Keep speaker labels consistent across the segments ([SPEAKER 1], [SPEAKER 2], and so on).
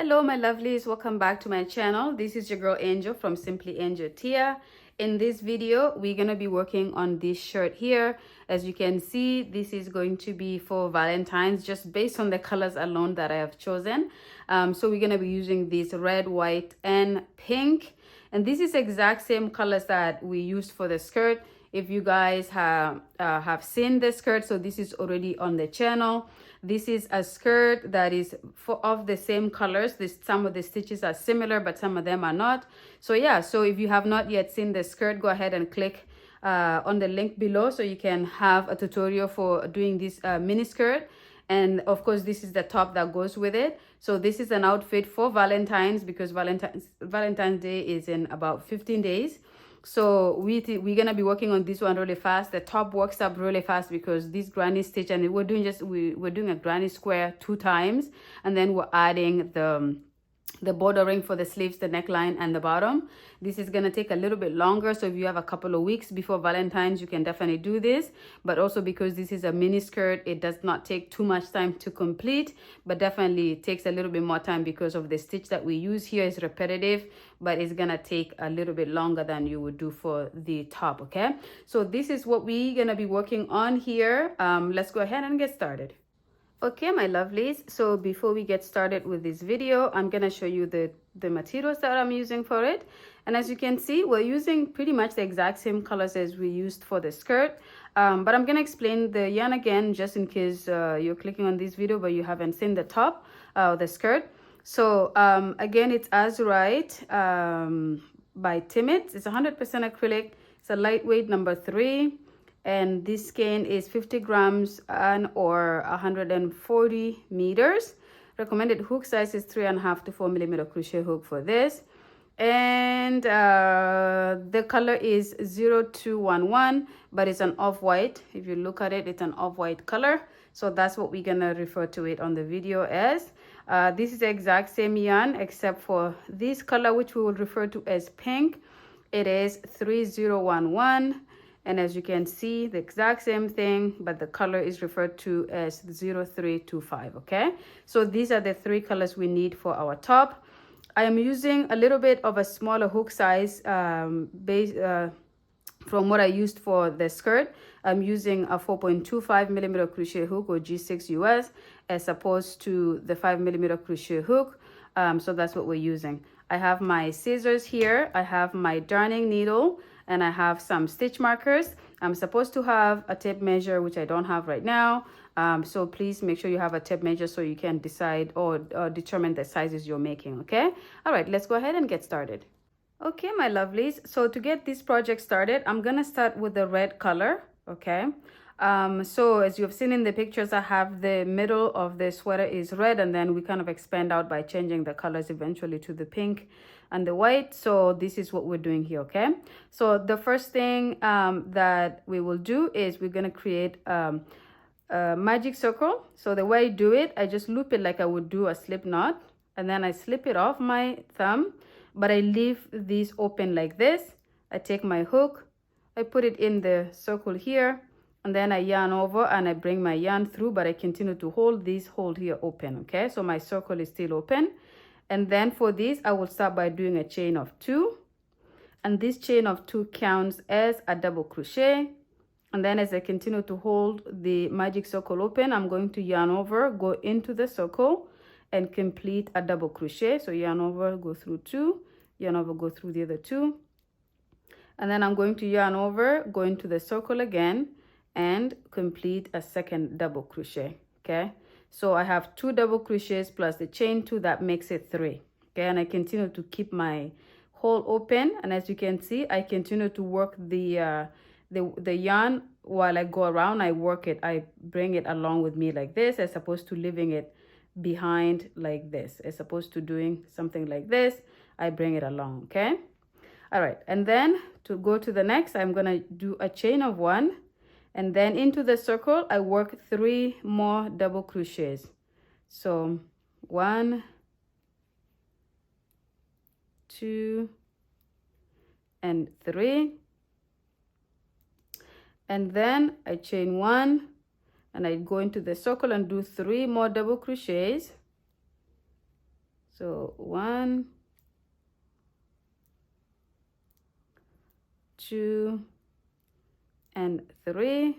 [SPEAKER 1] Hello my lovelies, welcome back to my channel. This is your girl Angel from Simply Angel Tia. In this video we're going to be working on this shirt here. As you can see, this is going to be for Valentine's, just based on the colors alone that I have chosen. So we're going to be using this red, white and pink, and this is exact same colors that we used for the skirt. If you guys have seen the skirt, so this is already on the channel. This is a skirt that is of the same colors. Some of the stitches are similar, but some of them are not. So yeah, so if you have not yet seen the skirt, go ahead and click on the link below so you can have a tutorial for doing this mini skirt. And of course, this is the top that goes with it. So this is an outfit for Valentine's, because Valentine's Day is in about 15 days. So we're gonna be working on this one really fast. The top works up really fast because this granny stitch, and we're doing a granny square 2 times, and then we're adding the bordering for the sleeves, the neckline and the bottom. This is going to take a little bit longer, so if you have a couple of weeks before Valentine's, you can definitely do this. But also because this is a mini skirt, it does not take too much time to complete, but definitely takes a little bit more time because of the stitch that we use here is repetitive, but it's going to take a little bit longer than you would do for the top. Okay, so this is what we're going to be working on here. Let's go ahead and get started. Okay my lovelies, so before we get started with this video, I'm gonna show you the materials that I'm using for it. And as you can see, we're using pretty much the exact same colors as we used for the skirt, but I'm gonna explain the yarn again just in case you're clicking on this video but you haven't seen the top the skirt. So again, it's Azurite by Timid. It's 100% acrylic. It's a lightweight number 3. And this skein is 50 grams and or 140 meters. Recommended hook size is 3.5 to 4 millimeter crochet hook for this. And the color is 0211, but it's an off-white. If you look at it, it's an off-white color. So that's what we're gonna refer to it on the video as. This is the exact same yarn except for this color, which we will refer to as pink. It is 3011. And as you can see, the exact same thing, but the color is referred to as 0325. Okay, so these are the 3 colors we need for our top. I am using a little bit of a smaller hook size from what I used for the skirt. I'm using a 4.25 millimeter crochet hook, or G6 US, as opposed to the 5 millimeter crochet hook. So that's what we're using. I have my scissors here. I have my darning needle, and I have some stitch markers. I'm supposed to have a tape measure, which I don't have right now. So please make sure you have a tape measure so you can decide or determine the sizes you're making. Okay, all right, let's go ahead and get started. Okay my lovelies, so to get this project started, I'm gonna start with the red color. Okay, so as you've seen in the pictures, I have the middle of the sweater is red, and then we kind of expand out by changing the colors eventually to the pink and the white. So this is what we're doing here. Okay, so the first thing that we will do is we're going to create a magic circle. So the way I do it, I just loop it like I would do a slip knot, and then I slip it off my thumb, but I leave this open like this. I take my hook, I put it in the circle here, and then I yarn over and I bring my yarn through, but I continue to hold this hole here open. Okay, so my circle is still open. And then for this, I will start by doing a chain of 2, and this chain of 2 counts as a double crochet. And then as I continue to hold the magic circle open, I'm going to yarn over, go into the circle and complete a double crochet. So yarn over, go through 2, yarn over, go through the other 2, and then I'm going to yarn over, go into the circle again and complete a second double crochet. Okay, so I have 2 double crochets plus the chain 2, that makes it 3. Okay, and I continue to keep my hole open, and as you can see, I continue to work the yarn while I go around. I work it, I bring it along with me like this, as opposed to leaving it behind like this. As opposed to doing something like this, I bring it along. Okay, all right, and then to go to the next, I'm gonna do a chain of 1, and then into the circle I work 3 more double crochets. So 1, 2 and 3, and then I chain 1 and I go into the circle and do 3 more double crochets. So 1, 2, and 3,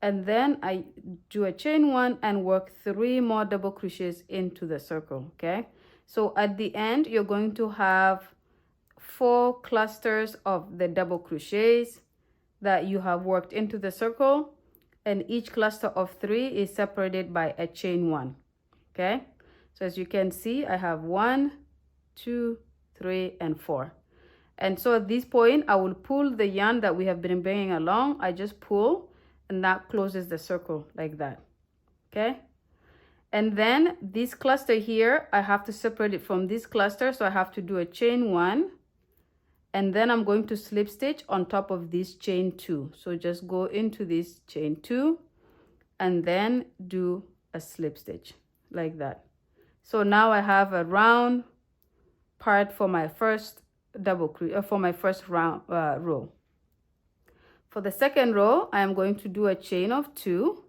[SPEAKER 1] and then I do a chain 1 and work 3 more double crochets into the circle. Okay, so at the end you're going to have 4 clusters of the double crochets that you have worked into the circle, and each cluster of 3 is separated by a chain 1. Okay, so as you can see, I have 1, 2, 3, and 4. And so at this point, I will pull the yarn that we have been bringing along. I just pull, and that closes the circle like that. Okay, and then this cluster here, I have to separate it from this cluster, so I have to do a chain 1, and then I'm going to slip stitch on top of this chain 2. So just go into this chain 2 and then do a slip stitch like that. So now I have a round part for my first round row. For the second row, I am going to do a chain of 2,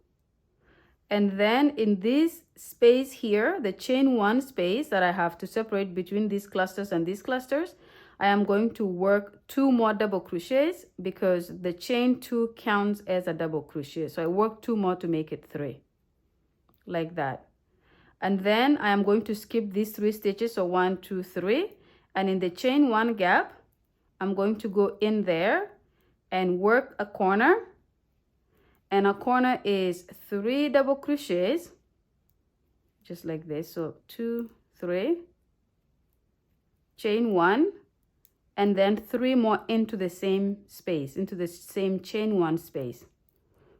[SPEAKER 1] and then in this space here, the chain 1 space that I have to separate between these clusters and these clusters, I am going to work 2 more double crochets because the chain 2 counts as a double crochet. So I work 2 more to make it 3 like that. And then I am going to skip these 3 stitches, so 1, 2, 3, and in the chain 1 gap, I'm going to go in there and work a corner, and a corner is 3 double crochets just like this. So 2, 3, chain 1, and then 3 more into the same space, into the same chain 1 space.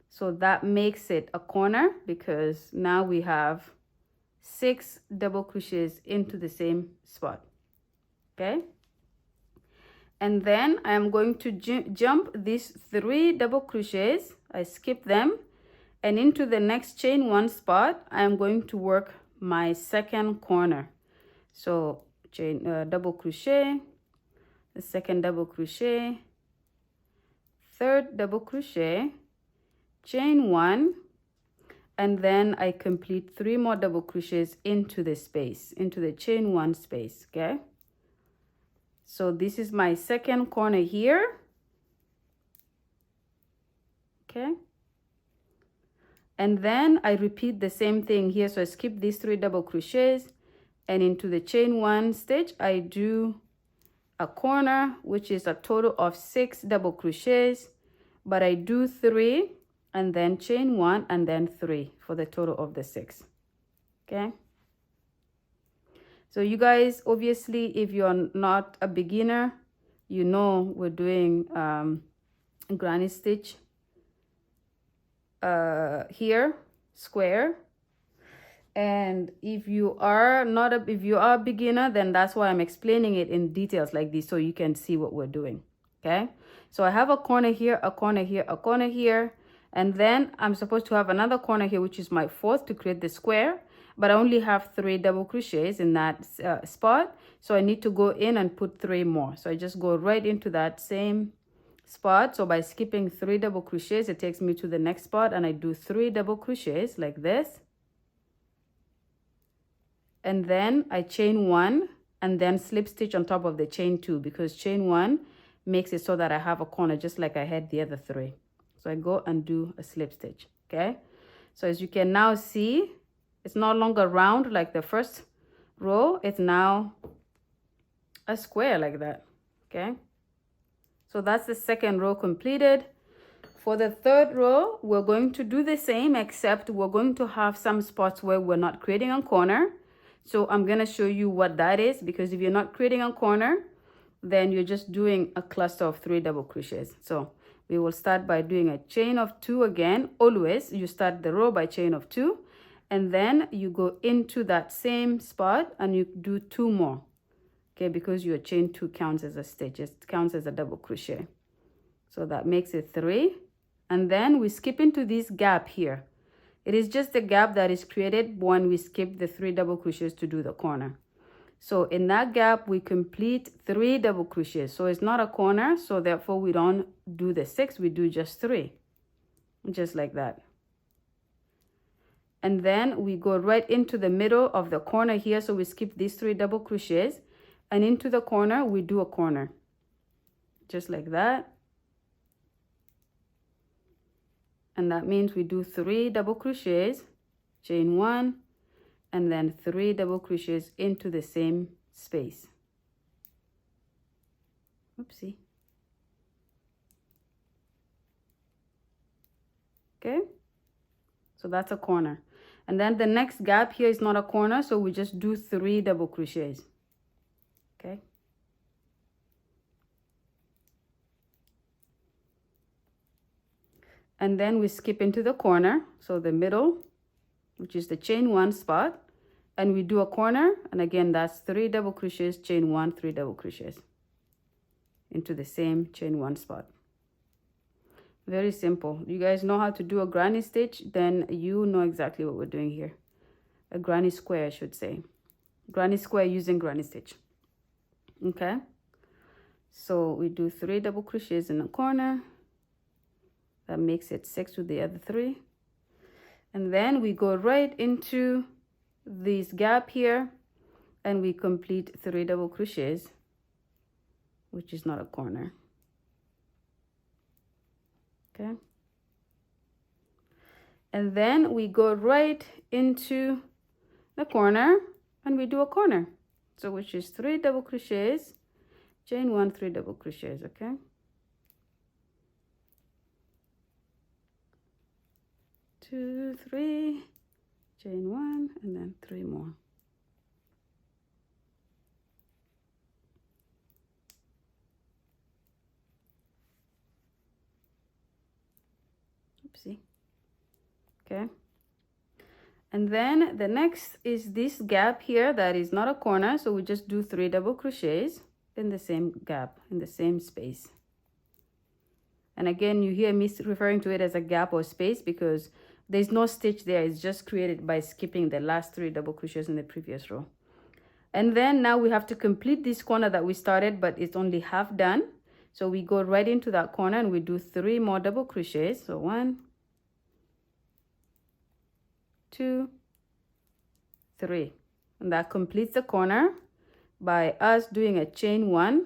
[SPEAKER 1] So that makes it a corner because now we have 6 double crochets into the same spot. Okay, and then I am going to jump these 3 double crochets. I skip them, and into the next chain 1 spot I am going to work my second corner. So chain double crochet, the second double crochet, third double crochet, chain 1, and then I complete 3 more double crochets into the space, into the chain 1 space. Okay, so this is my second corner here. Okay, and then I repeat the same thing here. So I skip these 3 double crochets, and into the chain 1 stitch I do a corner, which is a total of 6 double crochets, but I do 3 and then chain 1 and then 3 for the total of the 6. Okay, so you guys, obviously, if you're not a beginner, you know we're doing granny stitch here, square. And if you are a beginner, then that's why I'm explaining it in details like this, so you can see what we're doing. Okay, so I have a corner here, a corner here, a corner here, and then I'm supposed to have another corner here, which is my 4th, to create the square, but I only have 3 double crochets in that spot, so I need to go in and put 3 more. So I just go right into that same spot. So by skipping 3 double crochets, it takes me to the next spot, and I do 3 double crochets like this, and then I chain 1 and then slip stitch on top of the chain 2, because chain 1 makes it so that I have a corner just like I had the other 3. So I go and do a slip stitch. Okay, so as you can now see, it's no longer round like the first row, it's now a square like that. Okay, so that's the second row completed. For the third row, we're going to do the same, except we're going to have some spots where we're not creating a corner. So I'm going to show you what that is, because if you're not creating a corner, then you're just doing a cluster of 3 double crochets. So we will start by doing a chain of 2 again. Always you start the row by chain of 2, and then you go into that same spot and you do 2 more. Okay, because your chain 2 counts as a stitch, it counts as a double crochet. So that makes it 3, and then we skip into this gap here. It is just the gap that is created when we skip the 3 double crochets to do the corner. So in that gap, we complete 3 double crochets. So it's not a corner, so therefore we don't do the 6, we do just 3, just like that. and then we go right into the middle of the corner here. So we skip these 3 double crochets, and into the corner we do a corner, just like that. And that means we do 3 double crochets, chain 1, and then 3 double crochets into the same space. Oopsie. Okay, so that's a corner. And then the next gap here is not a corner, so we just do 3 double crochets. Okay, and then we skip into the corner, so the middle, which is the chain 1 spot, and we do a corner, and again that's 3 double crochets, chain 1, 3 double crochets into the same chain 1 spot. Very simple. You guys know how to do a granny stitch, then you know exactly what we're doing here. A granny square, I should say. Granny square using granny stitch. Okay, so we do 3 double crochets in the corner. That makes it 6 with the other 3. And then we go right into this gap here, and we complete 3 double crochets, which is not a corner. Okay, and then we go right into the corner and we do a corner, so which is 3 double crochets, chain 1, 3 double crochets. Okay, 2, 3, chain 1, and then 3 more. Oopsie. Okay, and then the next is this gap here that is not a corner, so we just do 3 double crochets in the same gap, in the same space. And again, you hear me referring to it as a gap or space because there's no stitch there. It's just created by skipping the last 3 double crochets in the previous row. And then now we have to complete this corner that we started, but it's only half done. So we go right into that corner and we do 3 more double crochets. So 1, 2, 3, and that completes the corner by us doing a chain 1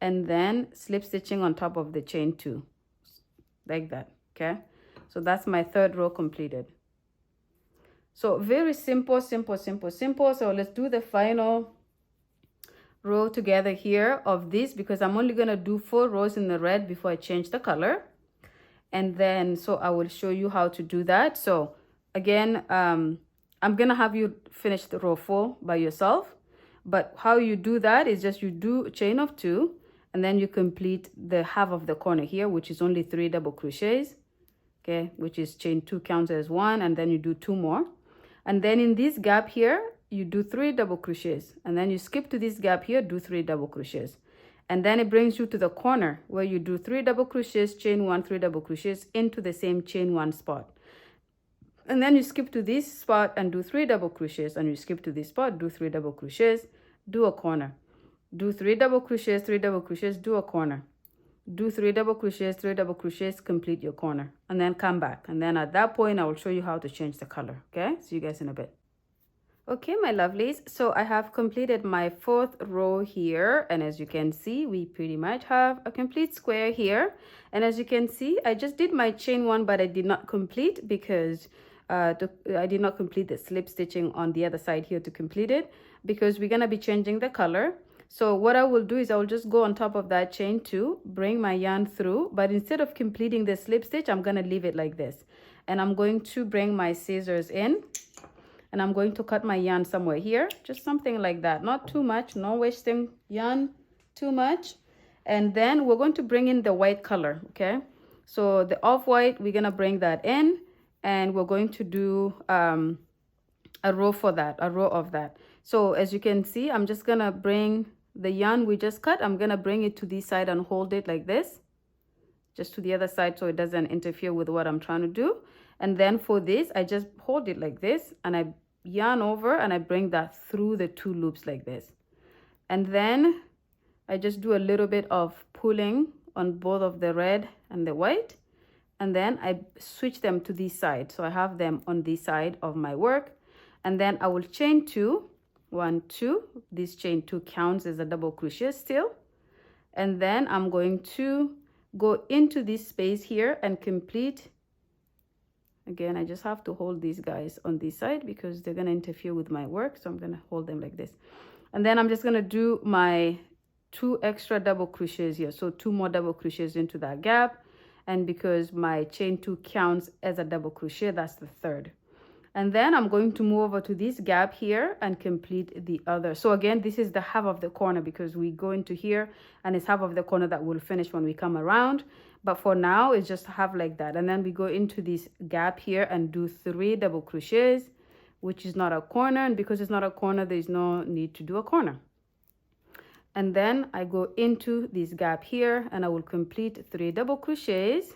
[SPEAKER 1] and then slip stitching on top of the chain 2, like that. Okay, so that's my 3rd row completed. So very simple, simple, simple, simple. So let's do the final row together here of this, because I'm only going to do 4 rows in the red before I change the color. And then so I will show you how to do that. So again, I'm gonna have you finish the row 4 by yourself, but how you do that is just you do a chain of 2 and then you complete the half of the corner here, which is only 3 double crochets. Okay, which is chain 2 counts as 1, and then you do 2 more, and then in this gap here you do 3 double crochets, and then you skip to this gap here, do 3 double crochets, and then it brings you to the corner where you do 3 double crochets, chain 1, 3 double crochets into the same chain 1 spot. And then you skip to this spot and do 3 double crochets, and you skip to this spot, do 3 double crochets, do a corner, do 3 double crochets, 3 double crochets, do a corner, do 3 double crochets, 3 double crochets, complete your corner, and then come back. And then at that point I will show you how to change the color. Okay, see you guys in a bit. Okay, my lovelies, so I have completed my 4th row here, and as you can see, we pretty much have a complete square here. And as you can see, I just did my chain 1, but I did not complete because I did not complete the slip stitching on the other side here to complete it, because we're gonna be changing the color. So what I will do is I will just go on top of that chain 2, bring my yarn through, but instead of completing the slip stitch, I'm gonna leave it like this, and I'm going to bring my scissors in, and I'm going to cut my yarn somewhere here, just something like that, not too much, no wasting yarn too much. And then we're going to bring in the white color. Okay, so the off-white, we're gonna bring that in, and we're going to do a row for that, a row of that. So as you can see, I'm just gonna bring the yarn we just cut, I'm gonna bring it to this side and hold it like this, just to the other side, so it doesn't interfere with what I'm trying to do. And then for this, I just hold it like this, and I yarn over and I bring that through the 2 loops like this. And then I just do a little bit of pulling on both of the red and the white, and then I switch them to this side. So I have them on this side of my work, and then I will chain 2, 1, 2. This chain 2 counts as a double crochet still, and then I'm going to go into this space here and complete. Again, I just have to hold these guys on this side because they're going to interfere with my work, so I'm going to hold them like this, and then I'm just going to do my 2 extra double crochets here, so 2 more double crochets into that gap. And because my chain 2 counts as a double crochet, that's the third. And then I'm going to move over to this gap here and complete the other. So again, this is the half of the corner because we go into here and it's half of the corner that we'll finish when we come around. But for now, it's just half like that. And then we go into this gap here and do 3 double crochets, which is not a corner. And because it's not a corner, there's no need to do a corner. And then I go into this gap here and I will complete 3 double crochets.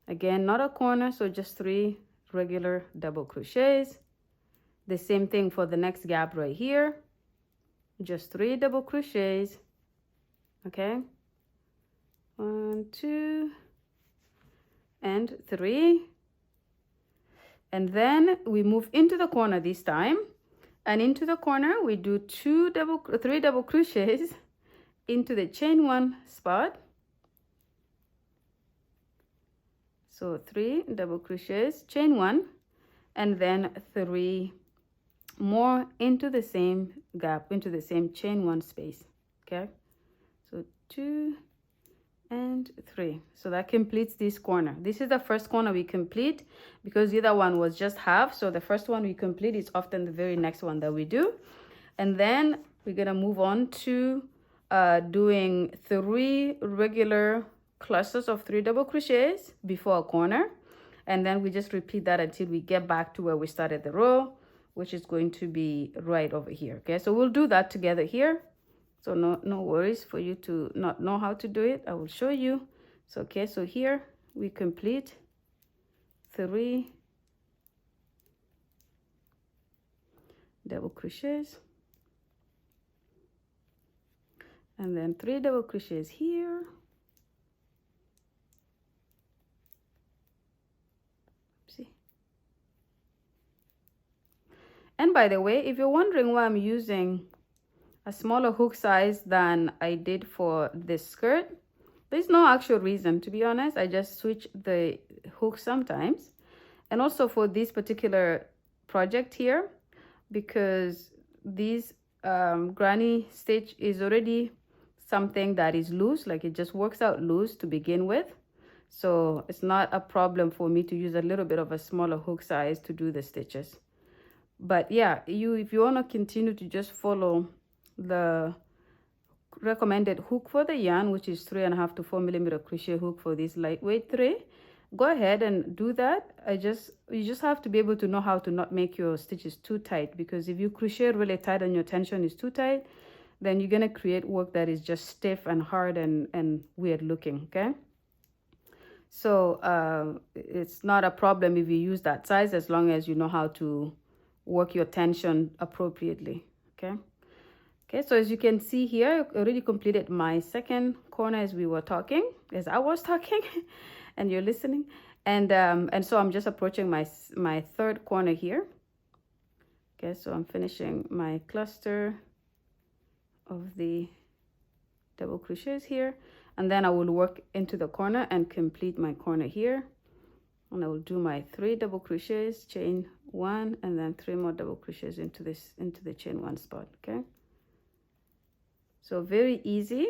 [SPEAKER 1] Again, not a corner, so just 3 regular double crochets. The same thing for the next gap right here, just 3 double crochets. Okay, 1, 2, and 3. And then we move into the corner this time. And into the corner, we do 3 double crochets into the chain 1 spot. So 3 double crochets, chain 1, and then 3 more into the same gap, into the same chain 1 space. Okay, so 2 and 3. So that completes this corner. This is the first corner we complete because the other one was just half. So the first one we complete is often the very next one that we do. And then we're gonna move on to doing 3 regular clusters of 3 double crochets before a corner. And then we just repeat that until we get back to where we started the row, which is going to be right over here. Okay, so we'll do that together here. So no worries for you to not know how to do it. I will show you. So okay, so here we complete 3 double crochets, and then 3 double crochets here, see. And by the way, if you're wondering why I'm using a smaller hook size than I did for this skirt, there's no actual reason, to be honest. I just switch the hook sometimes. And also for this particular project here, because this granny stitch is already something that is loose, like it just works out loose to begin with. So it's not a problem for me to use a little bit of a smaller hook size to do the stitches. But yeah, if you want to continue to just follow the recommended hook for the yarn, which is 3.5 to 4 millimeter crochet hook for this lightweight tray, go ahead and do that. You just have to be able to know how to not make your stitches too tight, because if you crochet really tight and your tension is too tight, then you're gonna create work that is just stiff and hard and weird looking. Okay, so it's not a problem if you use that size, as long as you know how to work your tension appropriately. Okay, so as you can see here, I already completed my second corner as I was talking and you're listening. And so I'm just approaching my third corner here. Okay, so I'm finishing my cluster of the double crochets here, and then I will work into the corner and complete my corner here. And I will do my 3 double crochets, chain 1, and then 3 more double crochets into the chain 1 spot. Okay, so very easy.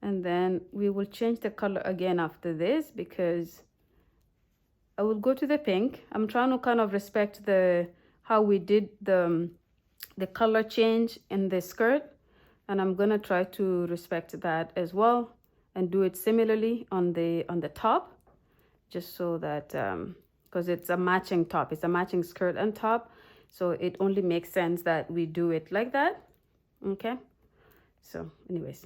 [SPEAKER 1] And then we will change the color again after this, because I will go to the pink. I'm trying to kind of respect how we did the color change in the skirt, and I'm gonna try to respect that as well and do it similarly on the top, just so that because it's a matching top, it's a matching skirt and top, so it only makes sense that we do it like that. Okay, so anyways,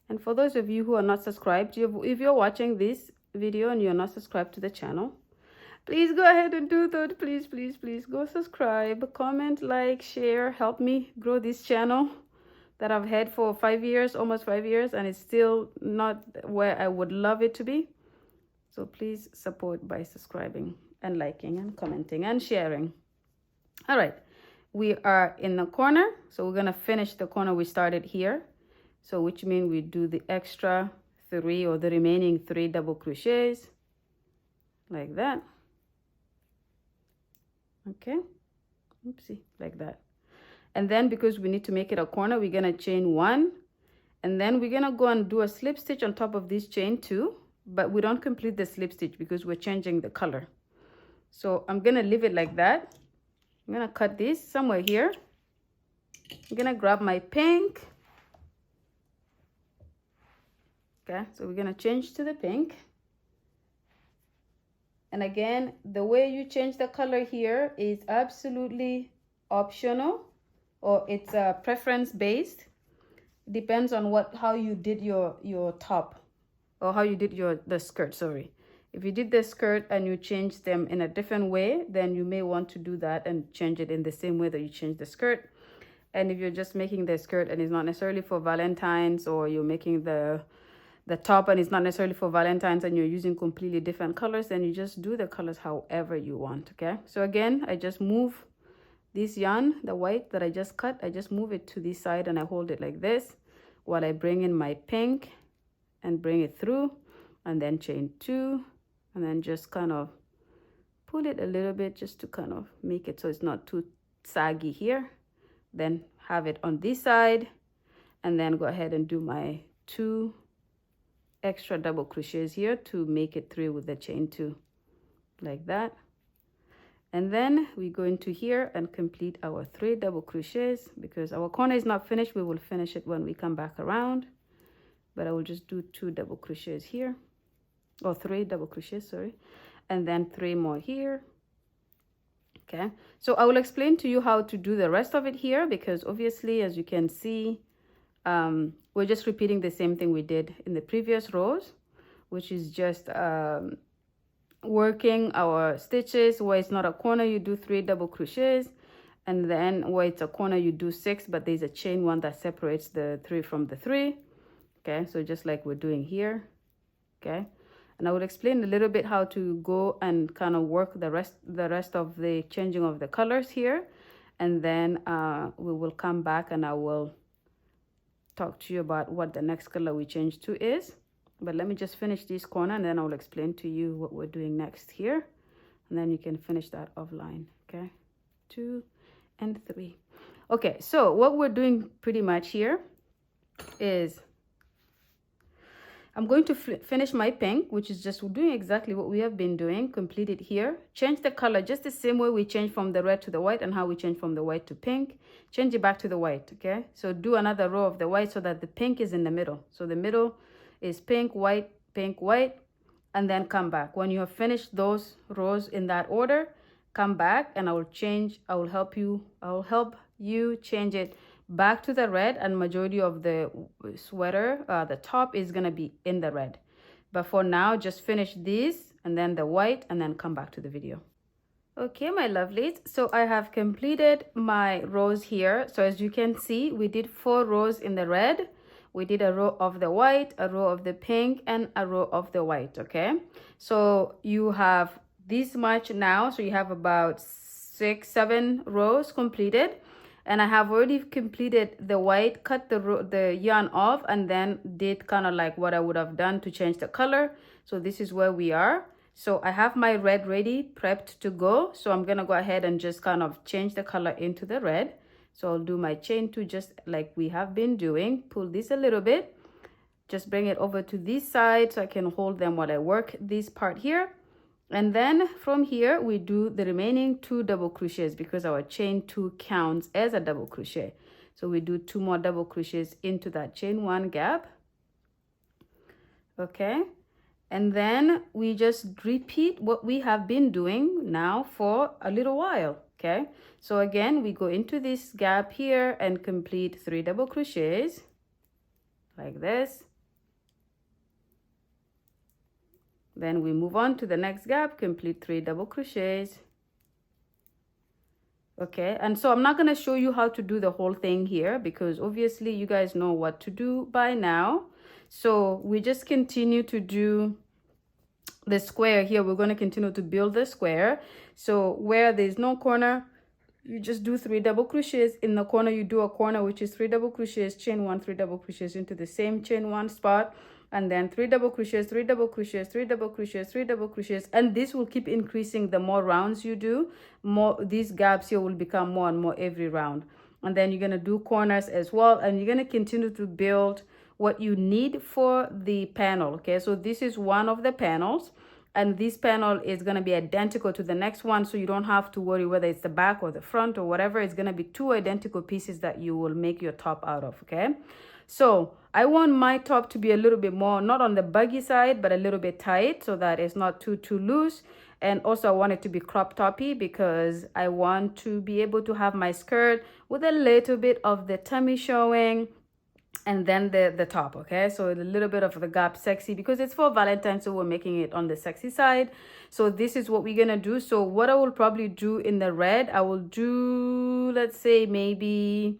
[SPEAKER 1] and for those of you who are not subscribed, if you're watching this video and you're not subscribed to the channel, please go ahead and do that. Please go subscribe, comment, like, share, help me grow this channel, that I've had for 5 years, almost 5 years, and it's still not where I would love it to be. So please support by subscribing and liking and commenting and sharing. All right, we are in the corner, so we're gonna finish the corner we started here. So which means we do the extra 3 or the remaining 3 double crochets like that. Okay, oopsie, like that. And then because we need to make it a corner, we're gonna chain 1, and then we're gonna go and do a slip stitch on top of this chain 2, but we don't complete the slip stitch because we're changing the color. So I'm gonna leave it like that. I'm gonna cut this somewhere here. I'm gonna grab my pink. Okay, so we're gonna change to the pink. And again, the way you change the color here is absolutely optional, or it's preference based. Depends on how you did your top, or how you did the skirt, sorry. If you did the skirt and you changed them in a different way, then you may want to do that and change it in the same way that you changed the skirt. And if you're just making the skirt and it's not necessarily for Valentine's, or you're making the top and it's not necessarily for Valentine's and you're using completely different colors, then you just do the colors however you want. Okay, so again, I just move this yarn, the white that I just cut, I just move it to this side and I hold it like this while I bring in my pink and bring it through, and then chain 2, and then just kind of pull it a little bit just to kind of make it so it's not too saggy here. Then have it on this side, and then go ahead and do my 2 extra double crochets here to make it 3 with the chain 2, like that. And then we go into here and complete our 3 double crochets. Because our corner is not finished, we will finish it when we come back around, but I will just do 2 double crochets here, or 3 double crochets, sorry, and then 3 more here. Okay, so I will explain to you how to do the rest of it here, because obviously, as you can see, we're just repeating the same thing we did in the previous rows, which is just working our stitches. Where it's not a corner, you do 3 double crochets, and then where it's a corner, you do 6, but there's a chain 1 that separates the 3 from the 3. Okay, so just like we're doing here. Okay, and I will explain a little bit how to go and kind of work the rest of the changing of the colors here, and then we will come back and I will talk to you about what the next color we change to is. But let me just finish this corner, and then I'll explain to you what we're doing next here, and then you can finish that offline. Okay, 2 and 3. Okay, so what we're doing pretty much here is I'm going to finish my pink, which is just doing exactly what we have been doing, complete it here, change the color just the same way we change from the red to the white, and how we change from the white to pink, change it back to the white. Okay, so do another row of the white so that the pink is in the middle. So the middle is pink, white, and then come back. When you have finished those rows in that order, come back and I will help you change it back to the red, and majority of the sweater, the top is gonna be in the red. But for now, just finish this and then the white, and then come back to the video. Okay, my lovelies, so I have completed my rows here. So as you can see, we did 4 rows in the red, we did a row of the white, a row of the pink, and a row of the white. Okay, so you have this much now, so you have about 6-7 rows completed. And I have already completed the white, cut the yarn off, and then did kind of like what I would have done to change the color. So this is where we are. So I have my red ready, prepped to go. So I'm gonna go ahead and just kind of change the color into the red. So I'll do my chain 2 just like we have been doing. Pull this a little bit, just bring it over to this side so I can hold them while I work this part here. And then from here we do the remaining 2 double crochets, because our chain 2 counts as a double crochet. So we do 2 more double crochets into that chain 1 gap. Okay, and then we just repeat what we have been doing now for a little while. Okay, so again we go into this gap here and complete 3 double crochets like this. Then we move on to the next gap, complete 3 double crochets, Okay, and so I'm not going to show you how to do the whole thing here because obviously you guys know what to do by now. So we just continue to do the square here. We're going to continue to build the square. So where there's no corner, you just do 3 double crochets. In the corner you do a corner, which is 3 double crochets, chain 1, 3 double crochets into the same chain 1 spot, and then 3 double crochets, 3 double crochets, 3 double crochets, 3 double crochets, and this will keep increasing. The more rounds you do, more these gaps here will become more and more every round. And then you're going to do corners as well, and you're going to continue to build what you need for the panel. Okay, so this is one of the panels, and this panel is going to be identical to the next one, so you don't have to worry whether it's the back or the front or whatever. It's going to be 2 identical pieces that you will make your top out of. Okay, so I want my top to be a little bit more, not on the baggy side, but a little bit tight so that it's not too loose. And also I want it to be crop toppy because I want to be able to have my skirt with a little bit of the tummy showing, and then the top. Okay, so a little bit of the gap sexy because it's for Valentine's, so we're making it on the sexy side. So this is what we're gonna do. So what I will probably do in the red, I will do, let's say maybe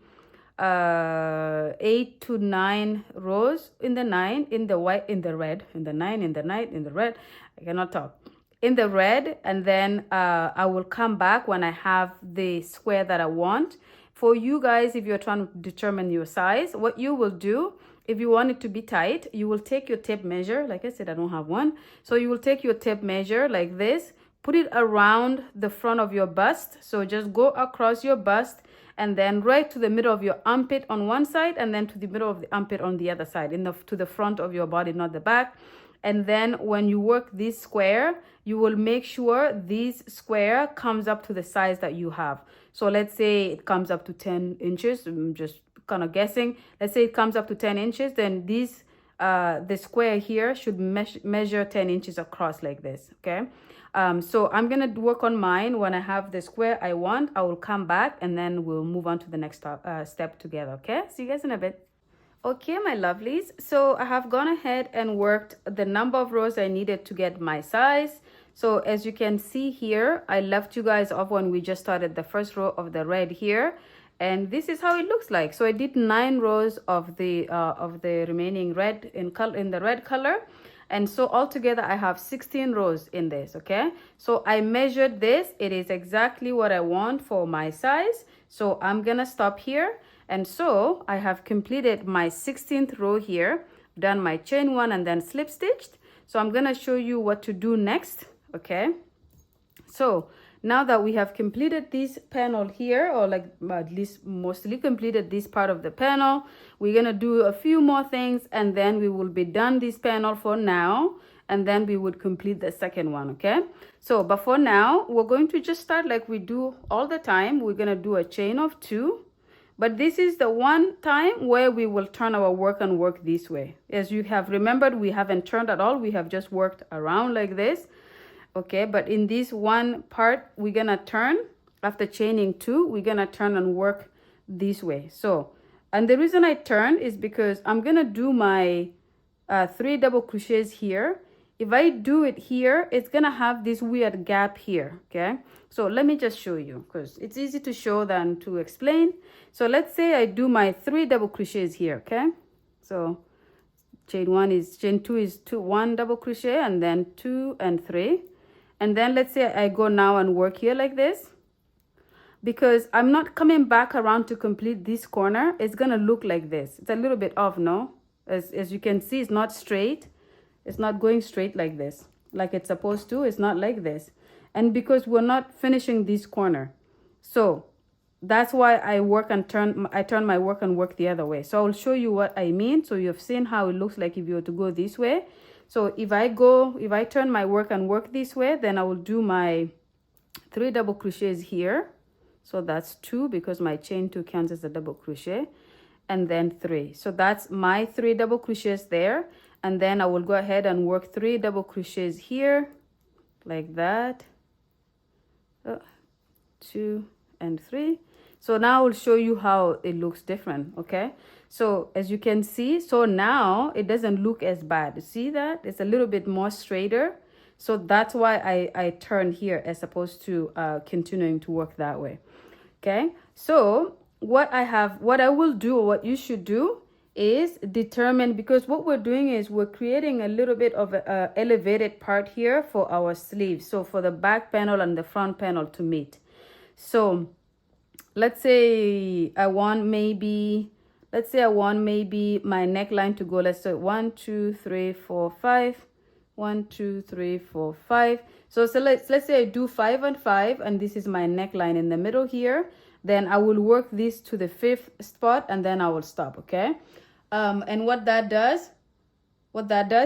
[SPEAKER 1] 8 to 9 rows in the 9, in the white, in the red, in the 9, in the 9, in the red. I cannot talk. In the red, and then I will come back when I have the square that I want. For you guys, if you're trying to determine your size, what you will do, if you want it to be tight, you will take your tape measure. Like I said, I don't have one. So you will take your tape measure like this, put it around the front of your bust. So just go across your bust and then right to the middle of your armpit on one side, and then to the middle of the armpit on the other side, to the front of your body, not the back. And then when you work this square, you will make sure this square comes up to the size that you have. So let's say it comes up to 10 inches. I'm just kind of guessing. Let's say it comes up to 10 inches. Then this, the square here should measure 10 inches across like this. Okay. So I'm going to work on mine. When I have the square I want, I will come back and then we'll move on to the next step together. Okay. See you guys in a bit. Okay, my lovelies, so I have gone ahead and worked the number of rows I needed to get my size. So as you can see here, I left you guys off when we just started the first row of the red here, and this is how it looks like. So I did 9 rows of the remaining red in the red color, and so altogether I have 16 rows in this. Okay, so I measured this. It is exactly what I want for my size, so I'm gonna stop here. And so I have completed my 16th row here, done my chain 1 and then slip stitched. So I'm going to show you what to do next. Okay, so now that we have completed this panel here, or like at least mostly completed this part of the panel, we're going to do a few more things and then we will be done this panel for now, and then we would complete the second one. Okay, so but for now we're going to just start like we do all the time. We're going to do a chain of 2. But this is the one time where we will turn our work and work this way. As you have remembered, we haven't turned at all. We have just worked around like this. Okay, but in this one part, we're going to turn. After chaining 2, we're going to turn and work this way. So, and the reason I turn is because I'm going to do my 3 double crochets here. If I do it here, it's going to have this weird gap here. Okay, so let me just show you because it's easy to show than to explain. So let's say I do my 3 double crochets here. Okay, so chain 2 is 1 double crochet, and then 2 and 3, and then let's say I go now and work here like this. Because I'm not coming back around to complete this corner, it's gonna look like this. It's a little bit off, no? As you can see, it's not straight. It's not going straight like this, like it's supposed to. It's not like this. And because we're not finishing this corner, so that's why I work and turn. I turn my work and work the other way. So I'll show you what I mean. So you've seen how it looks like if you were to go this way. So if I turn my work and work this way, then I will do my 3 double crochets here. So that's 2 because my chain 2 counts as a double crochet, and then 3. So that's my 3 double crochets there. And then I will go ahead and work 3 double crochets here like that. 2 and 3. So now I'll show you how it looks different. Okay, so as you can see, so now it doesn't look as bad. You see that it's a little bit more straighter. So that's why I turn here as opposed to continuing to work that way. Okay, so what I will do, or what you should do, is determine, because what we're doing is we're creating a little bit of a elevated part here for our sleeves, so for the back panel and the front panel to meet. So let's say I want maybe my neckline to go, let's say 1 2 3 4 5, 1 2 3 4 5. So let's say I do 5 and 5, and this is my neckline in the middle here. Then I will work this to the 5th spot, and then I will stop. Okay, and what that does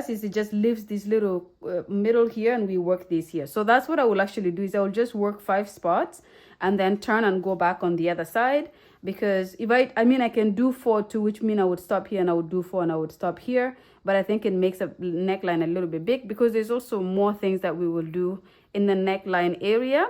[SPEAKER 1] is it just leaves this little middle here, and we work this here. So that's what I will actually do, is I will just work 5 spots and then turn and go back on the other side. Because if I mean, I can do 4 too, which mean I would stop here and I would do 4 and I would stop here. But I think it makes a neckline a little bit big, because there's also more things that we will do in the neckline area.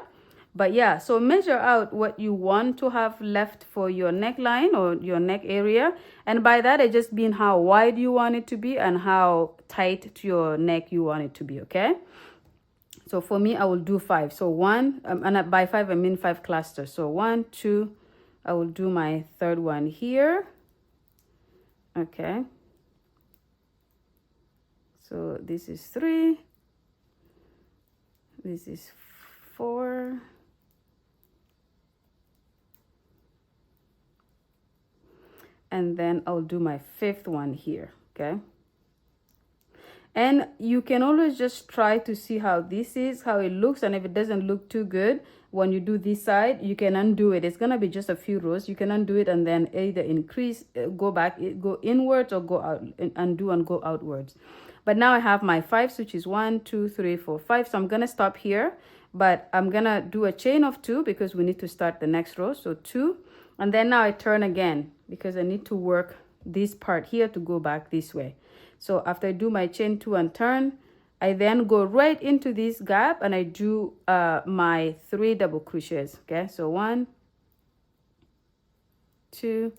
[SPEAKER 1] But yeah, so measure out what you want to have left for your neckline or your neck area. And by that, I just mean how wide you want it to be and how tight to your neck you want it to be, okay? So for me, I will do 5. So 1, and by 5, I mean 5 clusters. So 1, 2, I will do my third one here. Okay. So this is 3. This is 4. And then I'll do my 5th one here, okay? And you can always just try to see how this is, how it looks, and if it doesn't look too good when you do this side, you can undo it. It's gonna be just a few rows. You can undo it and then either increase, go back, go inwards, or go out, undo and go outwards. But now I have my 5, which is 1 2 3 4 5. So I'm gonna stop here, but I'm gonna do a chain of 2 because we need to start the next row. So 2, and then now I turn again because I need to work this part here to go back this way. So after I do my chain 2 and turn, I then go right into this gap and I do my 3 double crochets. Okay, so 1 2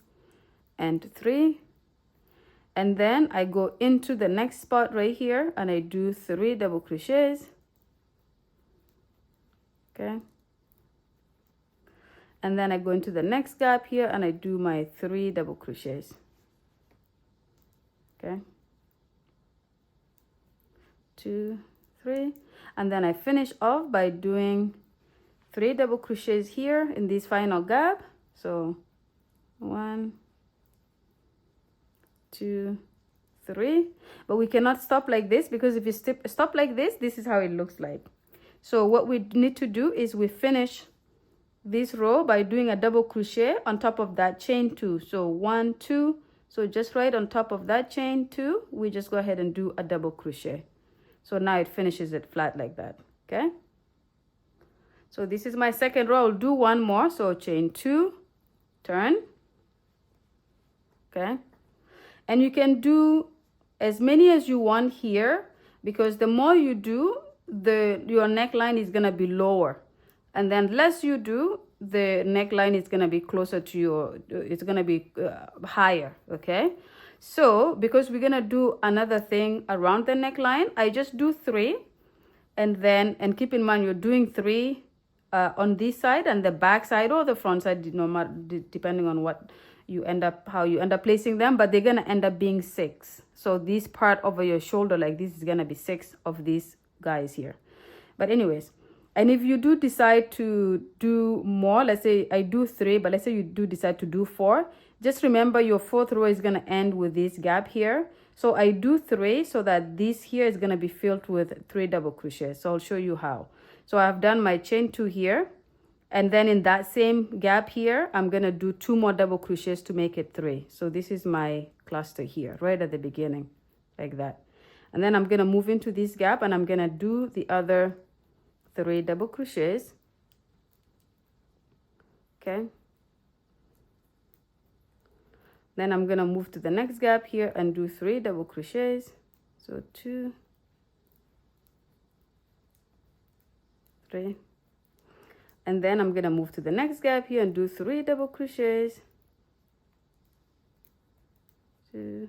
[SPEAKER 1] and 3, and then I go into the next spot right here and I do 3 double crochets. Okay, and then I go into the next gap here and I do my 3 double crochets. Okay, 2 3, and then I finish off by doing 3 double crochets here in this final gap. So 1 2 3, but we cannot stop like this, because if you stop like this, this is how it looks like. So what we need to do is we finish this row by doing a double crochet on top of that chain 2. So 1 2, so just right on top of that chain 2, we just go ahead and do a double crochet. So now it finishes it flat like that. Okay, so this is my second row. I'll do one more. So chain 2, turn. Okay, and you can do as many as you want here, because the more you do, your neckline is gonna be lower, and then less you do, the neckline is gonna be closer to your, it's gonna be higher. Okay, so because we're gonna do another thing around the neckline, I just do 3, and keep in mind you're doing 3 on this side and the back side or the front side, no matter, depending on what you end up, how you end up placing them, but they're gonna end up being 6. So this part over your shoulder like this is gonna be 6 of these guys here. But anyways, and if you do decide to do more, let's say I do 3, but let's say you do decide to do 4, just remember your 4th row is gonna end with this gap here. So I do 3 so that this here is gonna be filled with 3 double crochets. So I'll show you how. So I've done my chain 2 here, and then in that same gap here, I'm gonna do 2 more double crochets to make it 3. So this is my cluster here, right at the beginning, like that. And then I'm gonna move into this gap and I'm gonna do the other 3 double crochets. Okay, then I'm gonna move to the next gap here and do 3 double crochets. So 2 3, and then I'm gonna move to the next gap here and do 3 double crochets. 2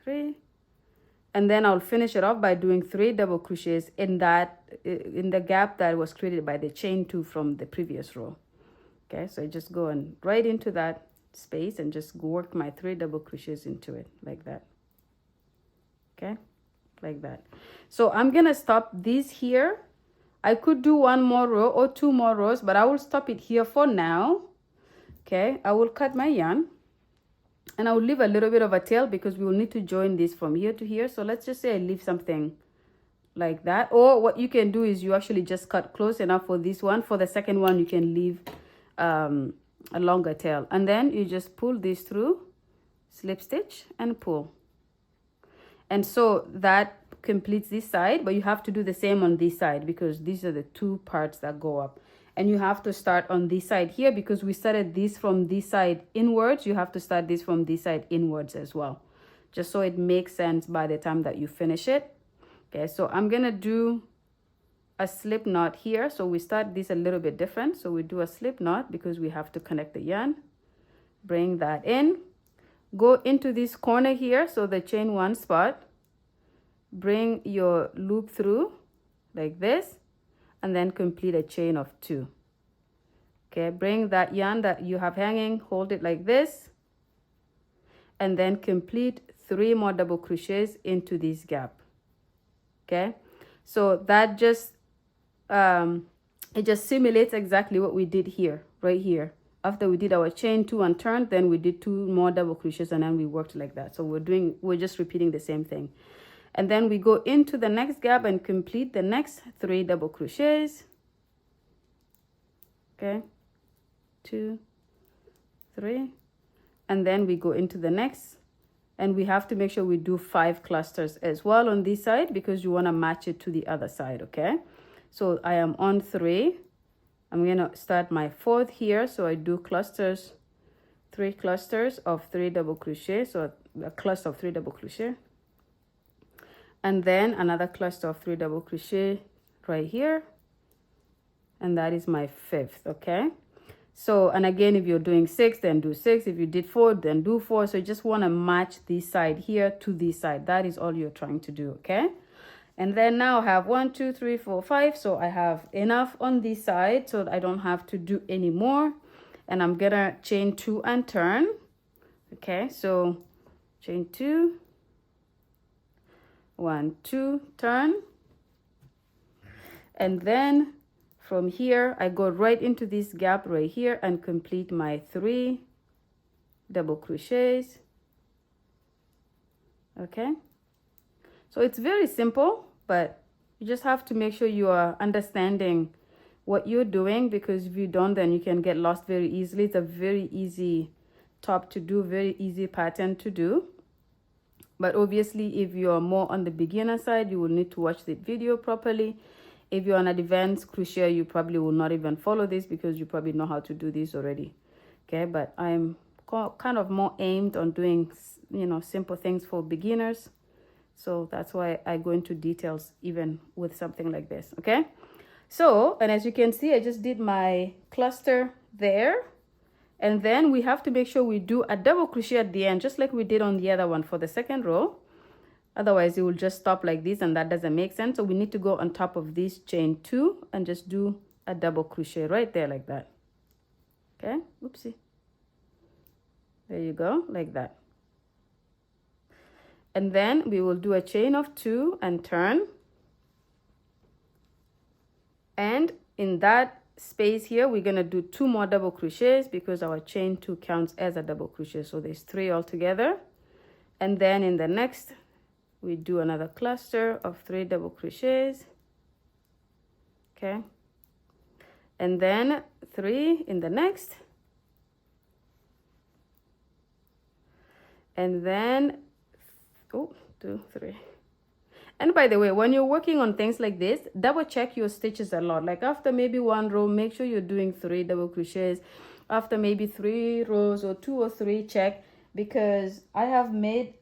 [SPEAKER 1] 3, and then I'll finish it off by doing 3 double crochets in the gap that was created by the chain 2 from the previous row. Okay, so I just go and right into that space and just work my 3 double crochets into it like that. Okay, like that. So I'm gonna stop this here. I could do 1 more row or 2 more rows, but I will stop it here for now. Okay, I will cut my yarn and I will leave a little bit of a tail because we will need to join this from here to here. So let's just say I leave something like that, or what you can do is you actually just cut close enough for this one. For the second one, you can leave a longer tail, and then you just pull this through, slip stitch and pull, and so that completes this side. But you have to do the same on this side because these are the 2 parts that go up, and you have to start on this side here because we started this from this side inwards. You have to start this from this side inwards as well, just so it makes sense by the time that you finish it. Okay, so I'm gonna do a slip knot here. So we start this a little bit different. So we do a slip knot because we have to connect the yarn. Bring that in, go into this corner here, so the chain 1 spot, bring your loop through like this, and then complete a chain of 2. Okay, bring that yarn that you have hanging, hold it like this, and then complete 3 more double crochets into this gap. Okay, so that just it just simulates exactly what we did here, right here. After we did our chain 2 and turn, then we did 2 more double crochets, and then we worked like that. So we're just repeating the same thing, and then we go into the next gap and complete the next 3 double crochets. Okay, 2, 3, and then we go into the next. And we have to make sure we do 5 clusters as well on this side because you want to match it to the other side. Okay, so I am on 3. I'm gonna start my 4th here, so I do clusters, 3 clusters of 3 double crochet, so a cluster of 3 double crochet, and then another cluster of 3 double crochet right here, and that is my 5th. Okay, so, and again, if you're doing 6, then do 6. If you did 4, then do 4. So you just want to match this side here to this side. That is all you're trying to do. Okay, and then now I have 1, 2, 3, 4, 5. So I have enough on this side so I don't have to do any more. And I'm gonna chain 2 and turn. Okay, so chain 2, 1, 2, turn, and then from here I go right into this gap right here and complete my 3 double crochets. Okay, so it's very simple, but you just have to make sure you are understanding what you're doing, because if you don't, then you can get lost very easily. It's a very easy top to do, very easy pattern to do. But obviously, if you're more on the beginner side, you will need to watch the video properly. If you're an advanced crocheter, you probably will not even follow this because you probably know how to do this already. Okay, but I'm kind of more aimed on doing, you know, simple things for beginners. So that's why I go into details even with something like this. Okay, so, and as you can see, I just did my cluster there. And then we have to make sure we do a double crochet at the end, just like we did on the other one for the 2nd row. Otherwise, it will just stop like this, and that doesn't make sense. So we need to go on top of this chain 2 and just do a double crochet right there like that. Okay, oopsie. There you go, like that. And then we will do a chain of 2 and turn. And in that space here, we're gonna do 2 more double crochets because our chain 2 counts as a double crochet. So there's 3 altogether. And then in the next, we do another cluster of 3 double crochets. Okay, and then 3 in the next, and then 2, 3. And by the way, when you're working on things like this, double check your stitches a lot. Like after maybe 1 row, make sure you're doing 3 double crochets. After maybe 3 rows or 2 or 3, check, because I have made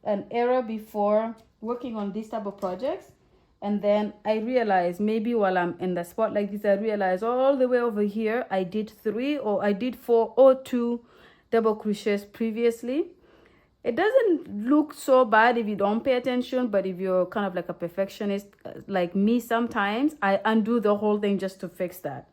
[SPEAKER 1] an error before working on these type of projects, and then I realized maybe while I'm in the spot like this, I realized all the way over here I did 3 or I did 4 or 2 double crochets previously. It doesn't look so bad if you don't pay attention, but if you're kind of like a perfectionist like me, sometimes I undo the whole thing just to fix that.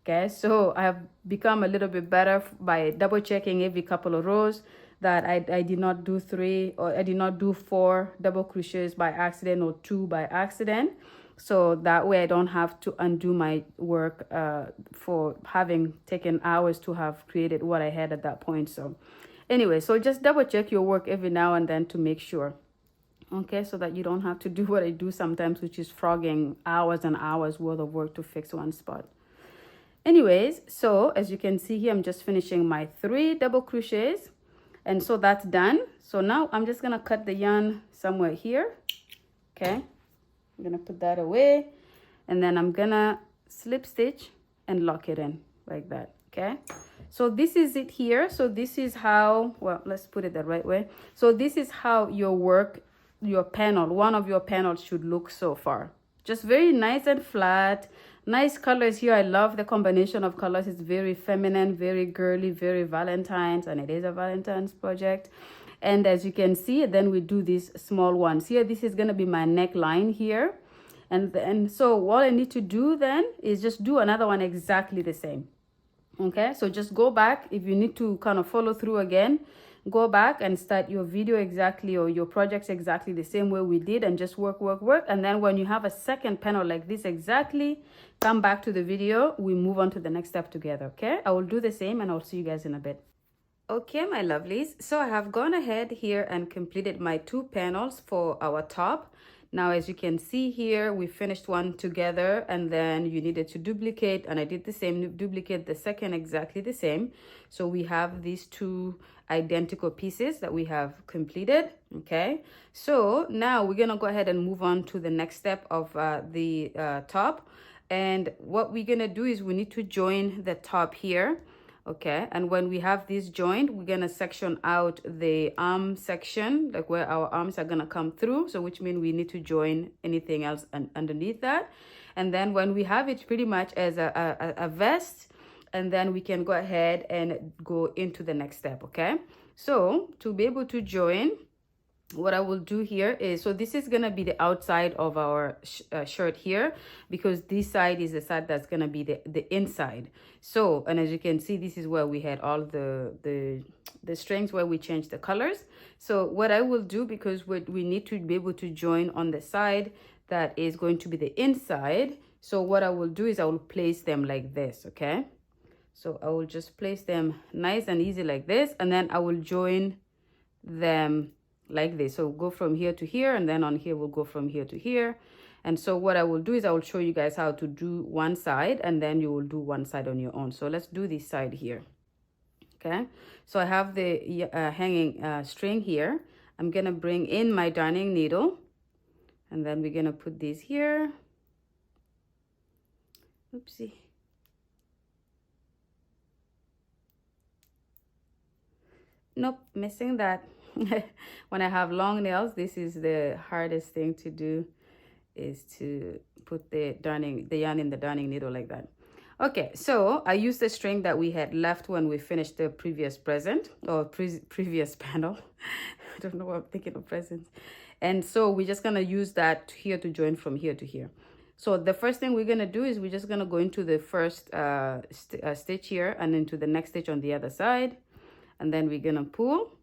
[SPEAKER 1] Okay, so I have become a little bit better by double checking every couple of rows that I did not do 3 or I did not do 4 double crochets by accident or 2 by accident. So that way I don't have to undo my work for having taken hours to have created what I had at that point. So anyway, so just double check your work every now and then to make sure. Okay, so that you don't have to do what I do sometimes, which is frogging hours and hours worth of work to fix one spot. Anyways, so as you can see here, I'm just finishing my 3 double crochets, and so that's done. So now I'm just gonna cut the yarn somewhere here. Okay, I'm gonna put that away, and then I'm gonna slip stitch and lock it in like that. Okay, so this is it here. So this is how, well, let's put it the right way. So this is how your work, your panel, one of your panels should look so far. Just very nice and flat. Nice colors here. I love the combination of colors. It's very feminine, very girly, very Valentine's, and it is a Valentine's project. And as you can see, then we do these small ones here. This is going to be my neckline here. And so what I need to do then is just do another one exactly the same. Okay, so just go back. If you need to kind of follow through again, go back and start your video exactly, or your projects exactly the same way we did, and just work. And then when you have a second panel like this exactly, come back to the video. We move on to the next step together. Okay, I will do the same, and I'll see you guys in a bit. Okay, my lovelies, so I have gone ahead here and completed my 2 panels for our top. Now, as you can see here, we finished one together, and then you needed to duplicate, and I did the same, duplicate the second exactly the same. So we have these 2 identical pieces that we have completed. Okay, so now we're gonna go ahead and move on to the next step of the top. And what we're gonna do is we need to join the top here. Okay, and when we have this joined, we're gonna section out the arm section, like where our arms are gonna come through, so which means we need to join anything else underneath that. And then when we have it pretty much as a vest, and then we can go ahead and go into the next step. Okay, so to be able to join, what I will do here is, so this is going to be the outside of our shirt here, because this side is the side that's going to be the inside. So, and as you can see, this is where we had all the strings where we changed the colors. So what I will do, because we need to be able to join on the side that is going to be the inside, so what I will do is I will place them like this. Okay, so I will just place them nice and easy like this, and then I will join them like this. So go from here to here, and then on here we'll go from here to here. And so what I will do is I will show you guys how to do one side, and then you will do one side on your own. So let's do this side here. Okay, so I have the hanging string here. I'm gonna bring in my darning needle, and then we're gonna put this here. Oopsie. Nope, missing that. When I have long nails, this is the hardest thing to do, is to put the yarn in the darning needle like that. Okay, so I used the string that we had left when we finished the previous present, or previous panel. I don't know why I'm thinking of presents. And so we're just gonna use that here to join from here to here. So the first thing we're gonna do is we're just gonna go into the first stitch here, and into the next stitch on the other side, and then we're gonna pull.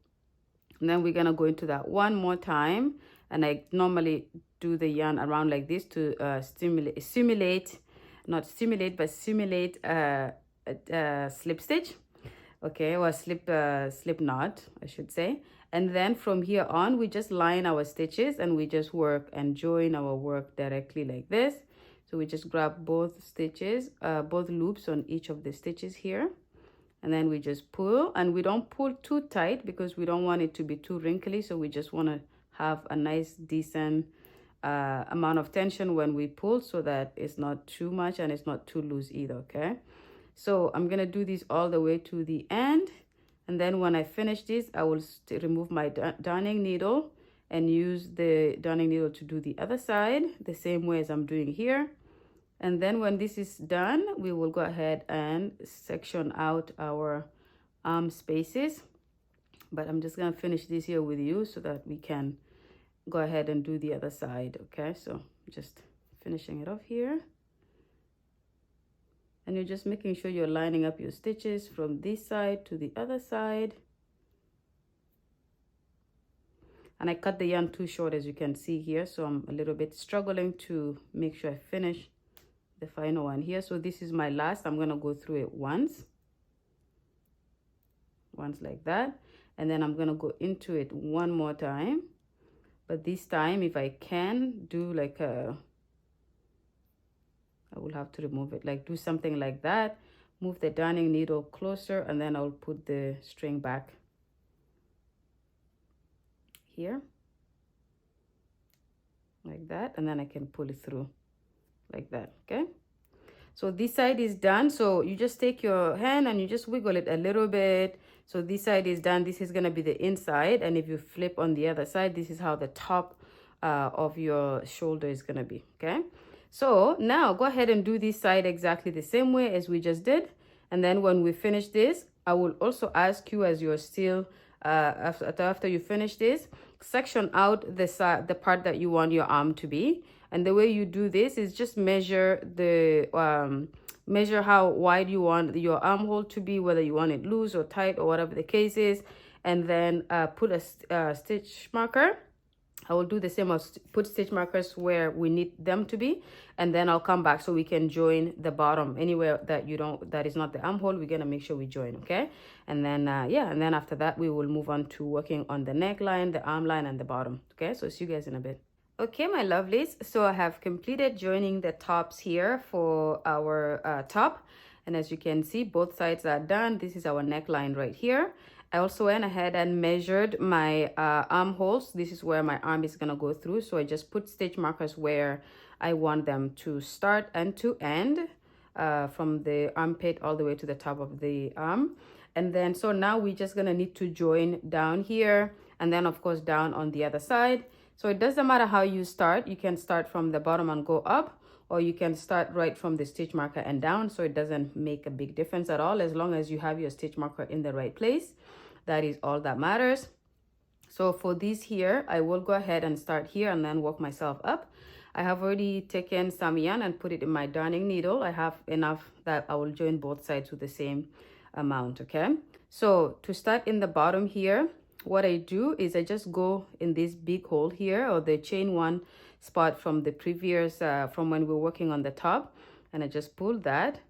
[SPEAKER 1] And then we're gonna go into that one more time, and I normally do the yarn around like this to simulate slip stitch, okay, or slip knot, I should say. And then from here on, we just line our stitches, and we just work and join our work directly like this. So we just grab both stitches, both loops on each of the stitches here. And then we just pull, and we don't pull too tight because we don't want it to be too wrinkly. So we just want to have a nice, decent amount of tension when we pull, so that it's not too much and it's not too loose either. Okay, so I'm gonna do this all the way to the end, and then when I finish this, I will remove my darning needle and use the darning needle to do the other side the same way as I'm doing here. And then when this is done, we will go ahead and section out our arm spaces. But I'm just gonna finish this here with you so that we can go ahead and do the other side. Okay, so just finishing it off here. and you're just making sure you're lining up your stitches from this side to the other side. And I cut the yarn too short, as you can see here, so I'm a little bit struggling to make sure I finish the final one here. So this is my last. I'm going to go through it once like that, and then I'm going to go into it one more time, but this time, if I can do like a, I will have to remove it, like do something like that, move the darning needle closer, and then I'll put the string back here like that, and then I can pull it through like that. Okay, so this side is done. So you just take your hand and you just wiggle it a little bit. So this side is done. This is going to be the inside, and if you flip on the other side, this is how the top of your shoulder is going to be. Okay, so now go ahead and do this side exactly the same way as we just did, and then when we finish this, I will also ask you, as you're still after you finish this, section out the side, the part that you want your arm to be. And the way you do this is just measure the measure how wide you want your armhole to be, whether you want it loose or tight or whatever the case is, and then put a stitch marker. I will do the same. I'll put stitch markers where we need them to be, and then I'll come back so we can join the bottom anywhere that that is not the armhole. We're gonna make sure we join. Okay, and then yeah, and then after that we will move on to working on the neckline, the arm line, and the bottom. Okay, so see you guys in a bit. Okay, my lovelies, so I have completed joining the tops here for our top, and as you can see, both sides are done. This is our neckline right here. I also went ahead and measured my armholes. This is where my arm is gonna go through, so I just put stitch markers where I want them to start and to end, from the armpit all the way to the top of the arm. And then so now we're just gonna need to join down here, and then of course down on the other side. So it doesn't matter how you start. You can start from the bottom and go up, or you can start right from the stitch marker and down. So it doesn't make a big difference at all, as long as you have your stitch marker in the right place. That is all that matters. So for this here, I will go ahead and start here and then work myself up. I have already taken some yarn and put it in my darning needle. I have enough that I will join both sides with the same amount. Okay, so to start in the bottom here, what I do is I just go in this big hole here, or the chain one spot from the previous from when we're working on the top, and I just pull that.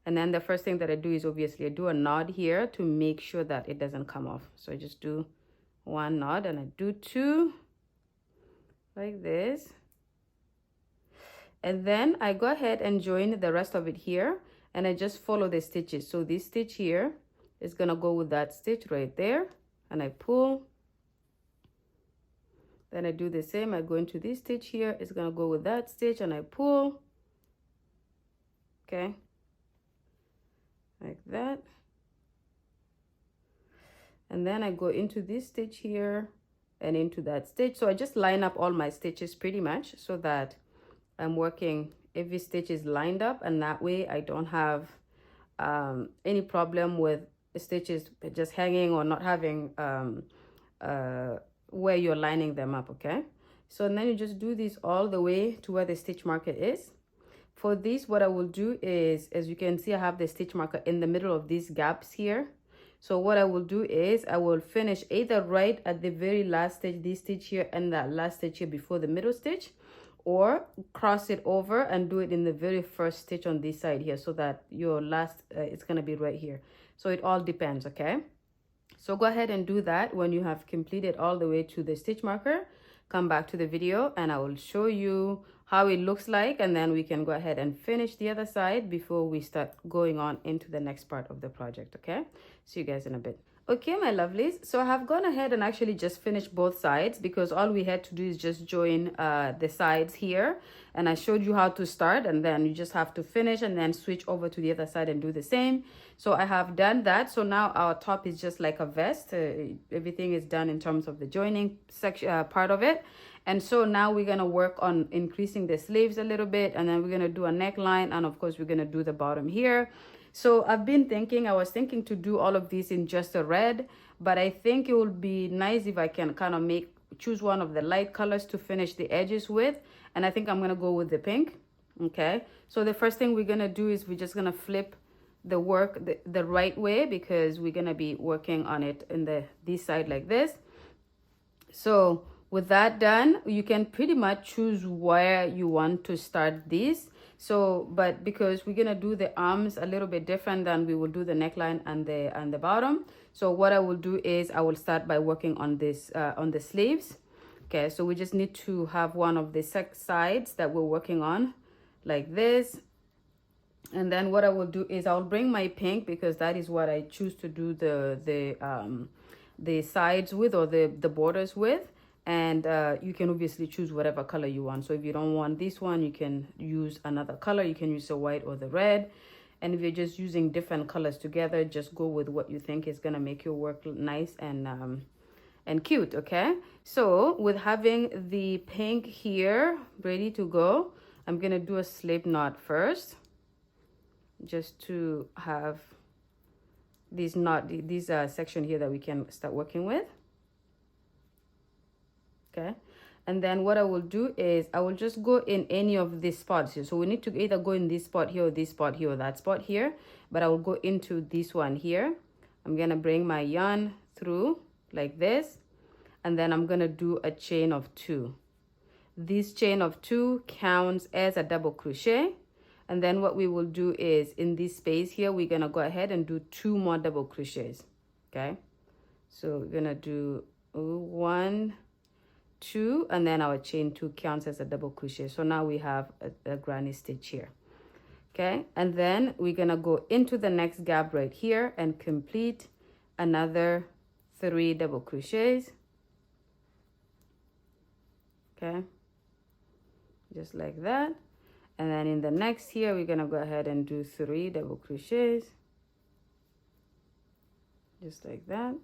[SPEAKER 1] And then the first thing that I do is obviously I do a knot here to make sure that it doesn't come off. So I just do one knot, and I do two like this, and then I go ahead and join the rest of it here, and I just follow the stitches. So this stitch here is gonna go with that stitch right there, and I pull. Then I do the same. I go into this stitch here, it's gonna go with that stitch, and I pull. Okay, like that. And then I go into this stitch here and into that stitch. So I just line up all my stitches pretty much, so that I'm working, every stitch is lined up, and that way I don't have any problem with stitches just hanging or not having where you're lining them up. Okay, so then you just do this all the way to where the stitch marker is. For this, what I will do is, as you can see, I have the stitch marker in the middle of these gaps here. So what I will do is I will finish either right at the very last stitch, this stitch here, and that last stitch here before the middle stitch, or cross it over and do it in the very first stitch on this side here, so that your last it's gonna be right here. So it all depends. Okay, so go ahead and do that. When you have completed all the way to the stitch marker, come back to the video and I will show you how it looks like, and then we can go ahead and finish the other side before we start going on into the next part of the project. Okay, see you guys in a bit. Okay, my lovelies, so I have gone ahead and actually just finished both sides, because all we had to do is just join the sides here, and I showed you how to start, and then you just have to finish and then switch over to the other side and do the same. So I have done that. So now our top is just like a vest. Everything is done in terms of the joining section part of it. And so now we're gonna work on increasing the sleeves a little bit, and then we're gonna do a neckline, and of course we're gonna do the bottom here. So I was thinking to do all of these in just a red, but I think it would be nice if I can kind of choose one of the light colors to finish the edges with, and I think I'm gonna go with the pink. Okay, so the first thing we're gonna do is we're just gonna flip the work the right way, because we're gonna be working on it in this side like this. So with that done, you can pretty much choose where you want to start this. So, but because we're gonna do the arms a little bit different than we will do the neckline and the bottom, so what I will do is I will start by working on this on the sleeves. Okay, so we just need to have one of the sides that we're working on like this. And then what I will do is I'll bring my pink, because that is what I choose to do the sides with, or the borders with. And you can obviously choose whatever color you want. So if you don't want this one, you can use another color. You can use the white or the red. And if you're just using different colors together, just go with what you think is gonna make your work nice and cute. Okay, so with having the pink here ready to go, I'm gonna do a slip knot first, just to have these section here that we can start working with. Okay, and then what I will do is I will just go in any of these spots here. So we need to either go in this spot here, or this spot here, or that spot here, but I will go into this one here. I'm gonna bring my yarn through like this, and then I'm gonna do a chain of 2. This chain of 2 counts as a double crochet. And then what we will do is in this space here, we're gonna go ahead and do 2 more double crochets. Okay, so we're gonna do 1, 2, and then our chain 2 counts as a double crochet. So now we have a granny stitch here. Okay, and then we're gonna go into the next gap right here and complete another 3 double crochets. Okay, just like that. And then in the next here, we're gonna go ahead and do 3 double crochets, just like that.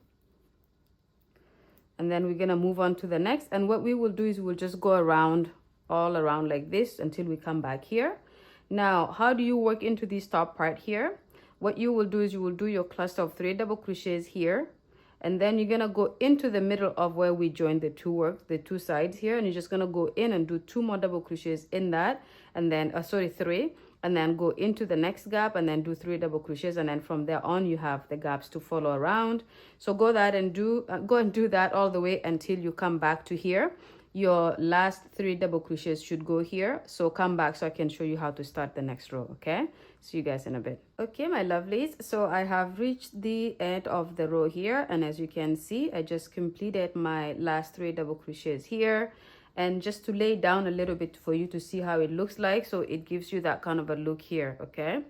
[SPEAKER 1] And then we're gonna move on to the next. And what we will do is we'll just go around, all around like this until we come back here. Now, how do you work into this top part here? What you will do is you will do your cluster of 3 double crochets here. And then you're gonna go into the middle of where we joined the two sides here, and you're just gonna go in and do 2 more double crochets in that, and then 3, and then go into the next gap and then do 3 double crochets, and then from there on you have the gaps to follow around. So go and do that all the way until you come back to here. Your last 3 double crochets should go here. So come back so I can show you how to start the next row. Okay, see you guys in a bit. Okay, my lovelies, so I have reached the end of the row here, and as you can see, I just completed my last 3 double crochets here. And just to lay down a little bit for you to see how it looks like, so it gives you that kind of a look here. Okay,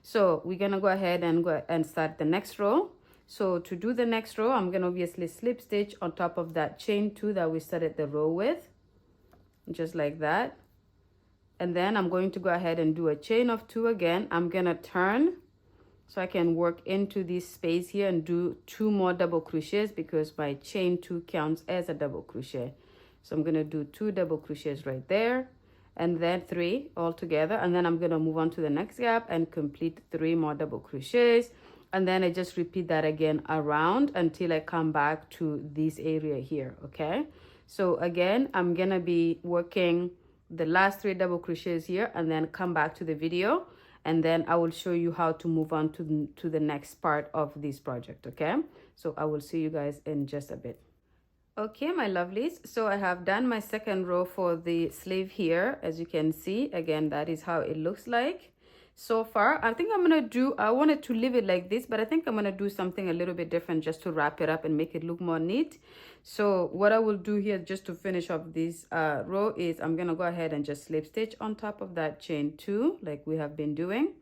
[SPEAKER 1] so we're gonna go ahead and start the next row. So to do the next row, I'm gonna obviously slip stitch on top of that chain 2 that we started the row with, just like that. And then I'm going to go ahead and do a chain of 2 again. I'm gonna turn so I can work into this space here and do 2 more double crochets, because my chain 2 counts as a double crochet. So I'm gonna do 2 double crochets right there, and then 3 all together, and then I'm gonna move on to the next gap and complete 3 more double crochets. And then I just repeat that again around until I come back to this area here. Okay, so again, I'm gonna be working the last 3 double crochets here, and then come back to the video, and then I will show you how to move on to the next part of this project. Okay, so I will see you guys in just a bit. Okay, my lovelies, so I have done my second row for the sleeve here. As you can see, again, that is how it looks like so far. I think I wanted to leave it like this, but I think I'm gonna do something a little bit different just to wrap it up and make it look more neat. So what I will do here, just to finish off this row, is I'm gonna go ahead and just slip stitch on top of that chain 2 like we have been doing.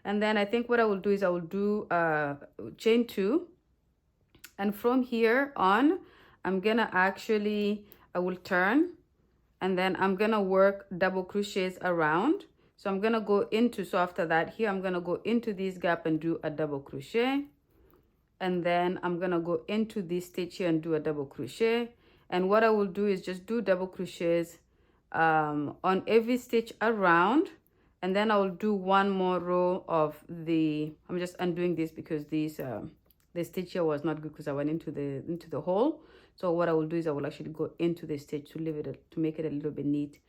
[SPEAKER 1] And then I think what I will do is I will do chain 2, and from here on I'm gonna I will turn, and then I'm gonna work double crochets around. So I'm gonna go into, so after that here, I'm gonna go into this gap and do a double crochet. And then I'm gonna go into this stitch here and do a double crochet. And what I will do is just do double crochets on every stitch around. And then I will do 1 more row of I'm just undoing this because the stitch here was not good because I went into the hole. So what I will do is I will actually go into the stitch to make it a little bit neat.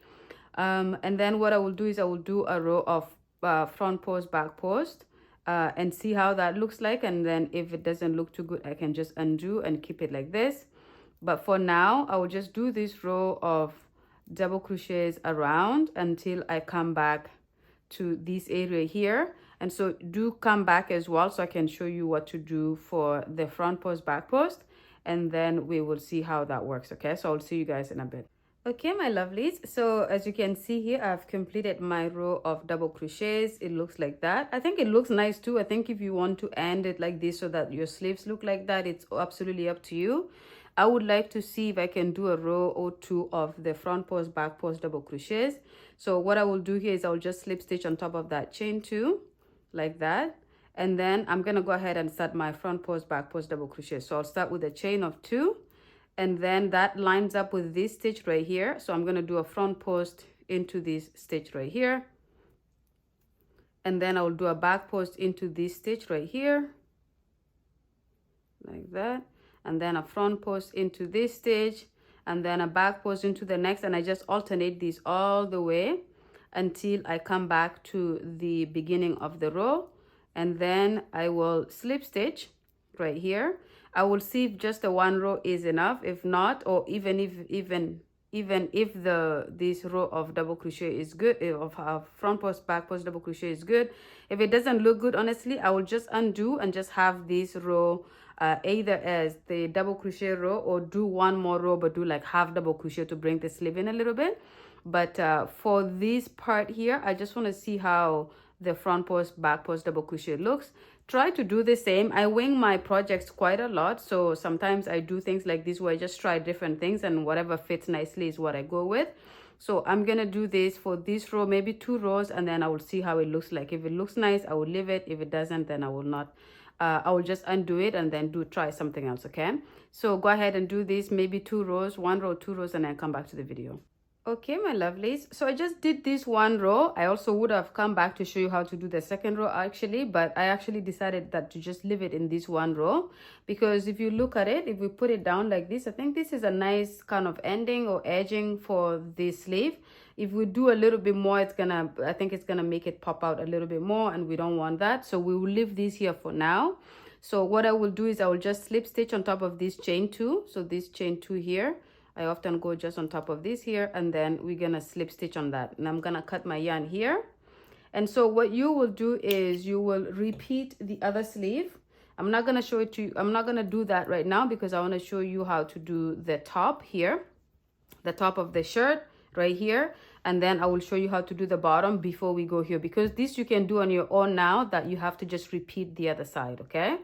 [SPEAKER 1] And then what I will do is I will do a row of front post, back post, and see how that looks like. And then if it doesn't look too good, I can just undo and keep it like this. But for now, I will just do this row of double crochets around until I come back to this area here. And so do come back as well, so I can show you what to do for the front post, back post, and then we will see how that works. Okay, so I'll see you guys in a bit. Okay, my lovelies, so as you can see here, I've completed my row of double crochets. It looks like that. I think it looks nice too. I think if you want to end it like this so that your sleeves look like that, it's absolutely up to you. I would like to see if I can do a row or two of the front post, back post double crochets. So what I will do here is I'll just slip stitch on top of that chain 2 like that, and then I'm gonna go ahead and start my front post, back post double crochet. So I'll start with a chain of 2, and then that lines up with this stitch right here. So I'm gonna do a front post into this stitch right here, and then I'll do a back post into this stitch right here like that, and then a front post into this stitch, and then a back post into the next, and I just alternate these all the way until I come back to the beginning of the row. And then I will slip stitch right here. I will see if just the one row is enough. If not, or even if this row of double crochet is good, of front post, back post double crochet is good, if it doesn't look good, honestly, I will just undo and just have this row either as the double crochet row, or do one more row but do like half double crochet to bring the sleeve in a little bit. But for this part here, I just want to see how the front post, back post double crochet looks. Try to do the same. I wing my projects quite a lot, so sometimes I do things like this where I just try different things, and whatever fits nicely is what I go with. So I'm gonna do this for this row, maybe 2 rows, and then I will see how it looks like. If it looks nice, I will leave it. If it doesn't, then I will not. I will just undo it and then try something else. Okay, so go ahead and do this, maybe 2 rows, 1 row, 2 rows, and then come back to the video. Okay, my lovelies, so I just did this 1 row. I also would have come back to show you how to do the second row actually, but I actually decided that to just leave it in this 1 row, because if you look at it, if we put it down like this, I think this is a nice kind of ending or edging for this sleeve. If we do a little bit more, I think it's gonna make it pop out a little bit more, and we don't want that, so we will leave this here for now. So what I will do is I will just slip stitch on top of this chain 2. So this chain 2 here, I often go just on top of this here, and then we're gonna slip stitch on that, and I'm gonna cut my yarn here. And so what you will do is you will repeat the other sleeve. I'm not gonna show it to you. I'm not gonna do that right now because I want to show you how to do the top here, the top of the shirt right here, and then I will show you how to do the bottom before we go here, because this you can do on your own now, that you have to just repeat the other side. Okay,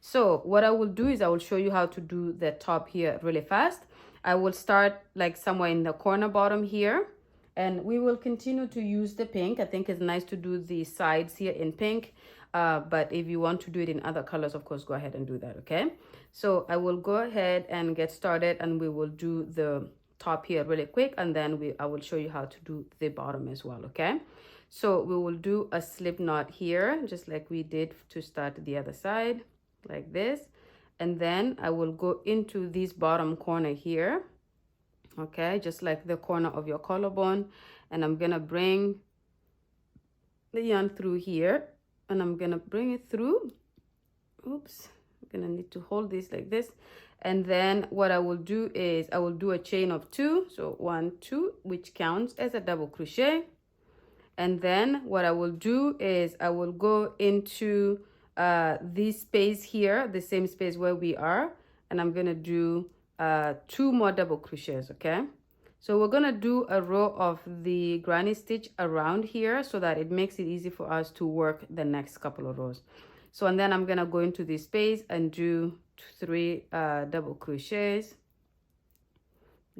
[SPEAKER 1] so what I will do is I will show you how to do the top here really fast. I will start like somewhere in the corner bottom here, and we will continue to use the pink. I think it's nice to do the sides here in pink, but if you want to do it in other colors, of course, go ahead and do that. Okay, so I will go ahead and get started, and we will do the top here really quick, and then I will show you how to do the bottom as well. Okay, so we will do a slip knot here just like we did to start the other side, like this. And then I will go into this bottom corner here, okay, just like the corner of your collarbone, and I'm gonna bring the yarn through here, and I'm gonna bring it through. Oops, I'm gonna need to hold this like this. And then what I will do is I will do a chain of 2, so 1, 2, which counts as a double crochet. And then what I will do is I will go into this space here, the same space where we are, and I'm gonna do 2 more double crochets. Okay, so we're gonna do a row of the granny stitch around here so that it makes it easy for us to work the next couple of rows. So, and then I'm gonna go into this space and do 3 double crochets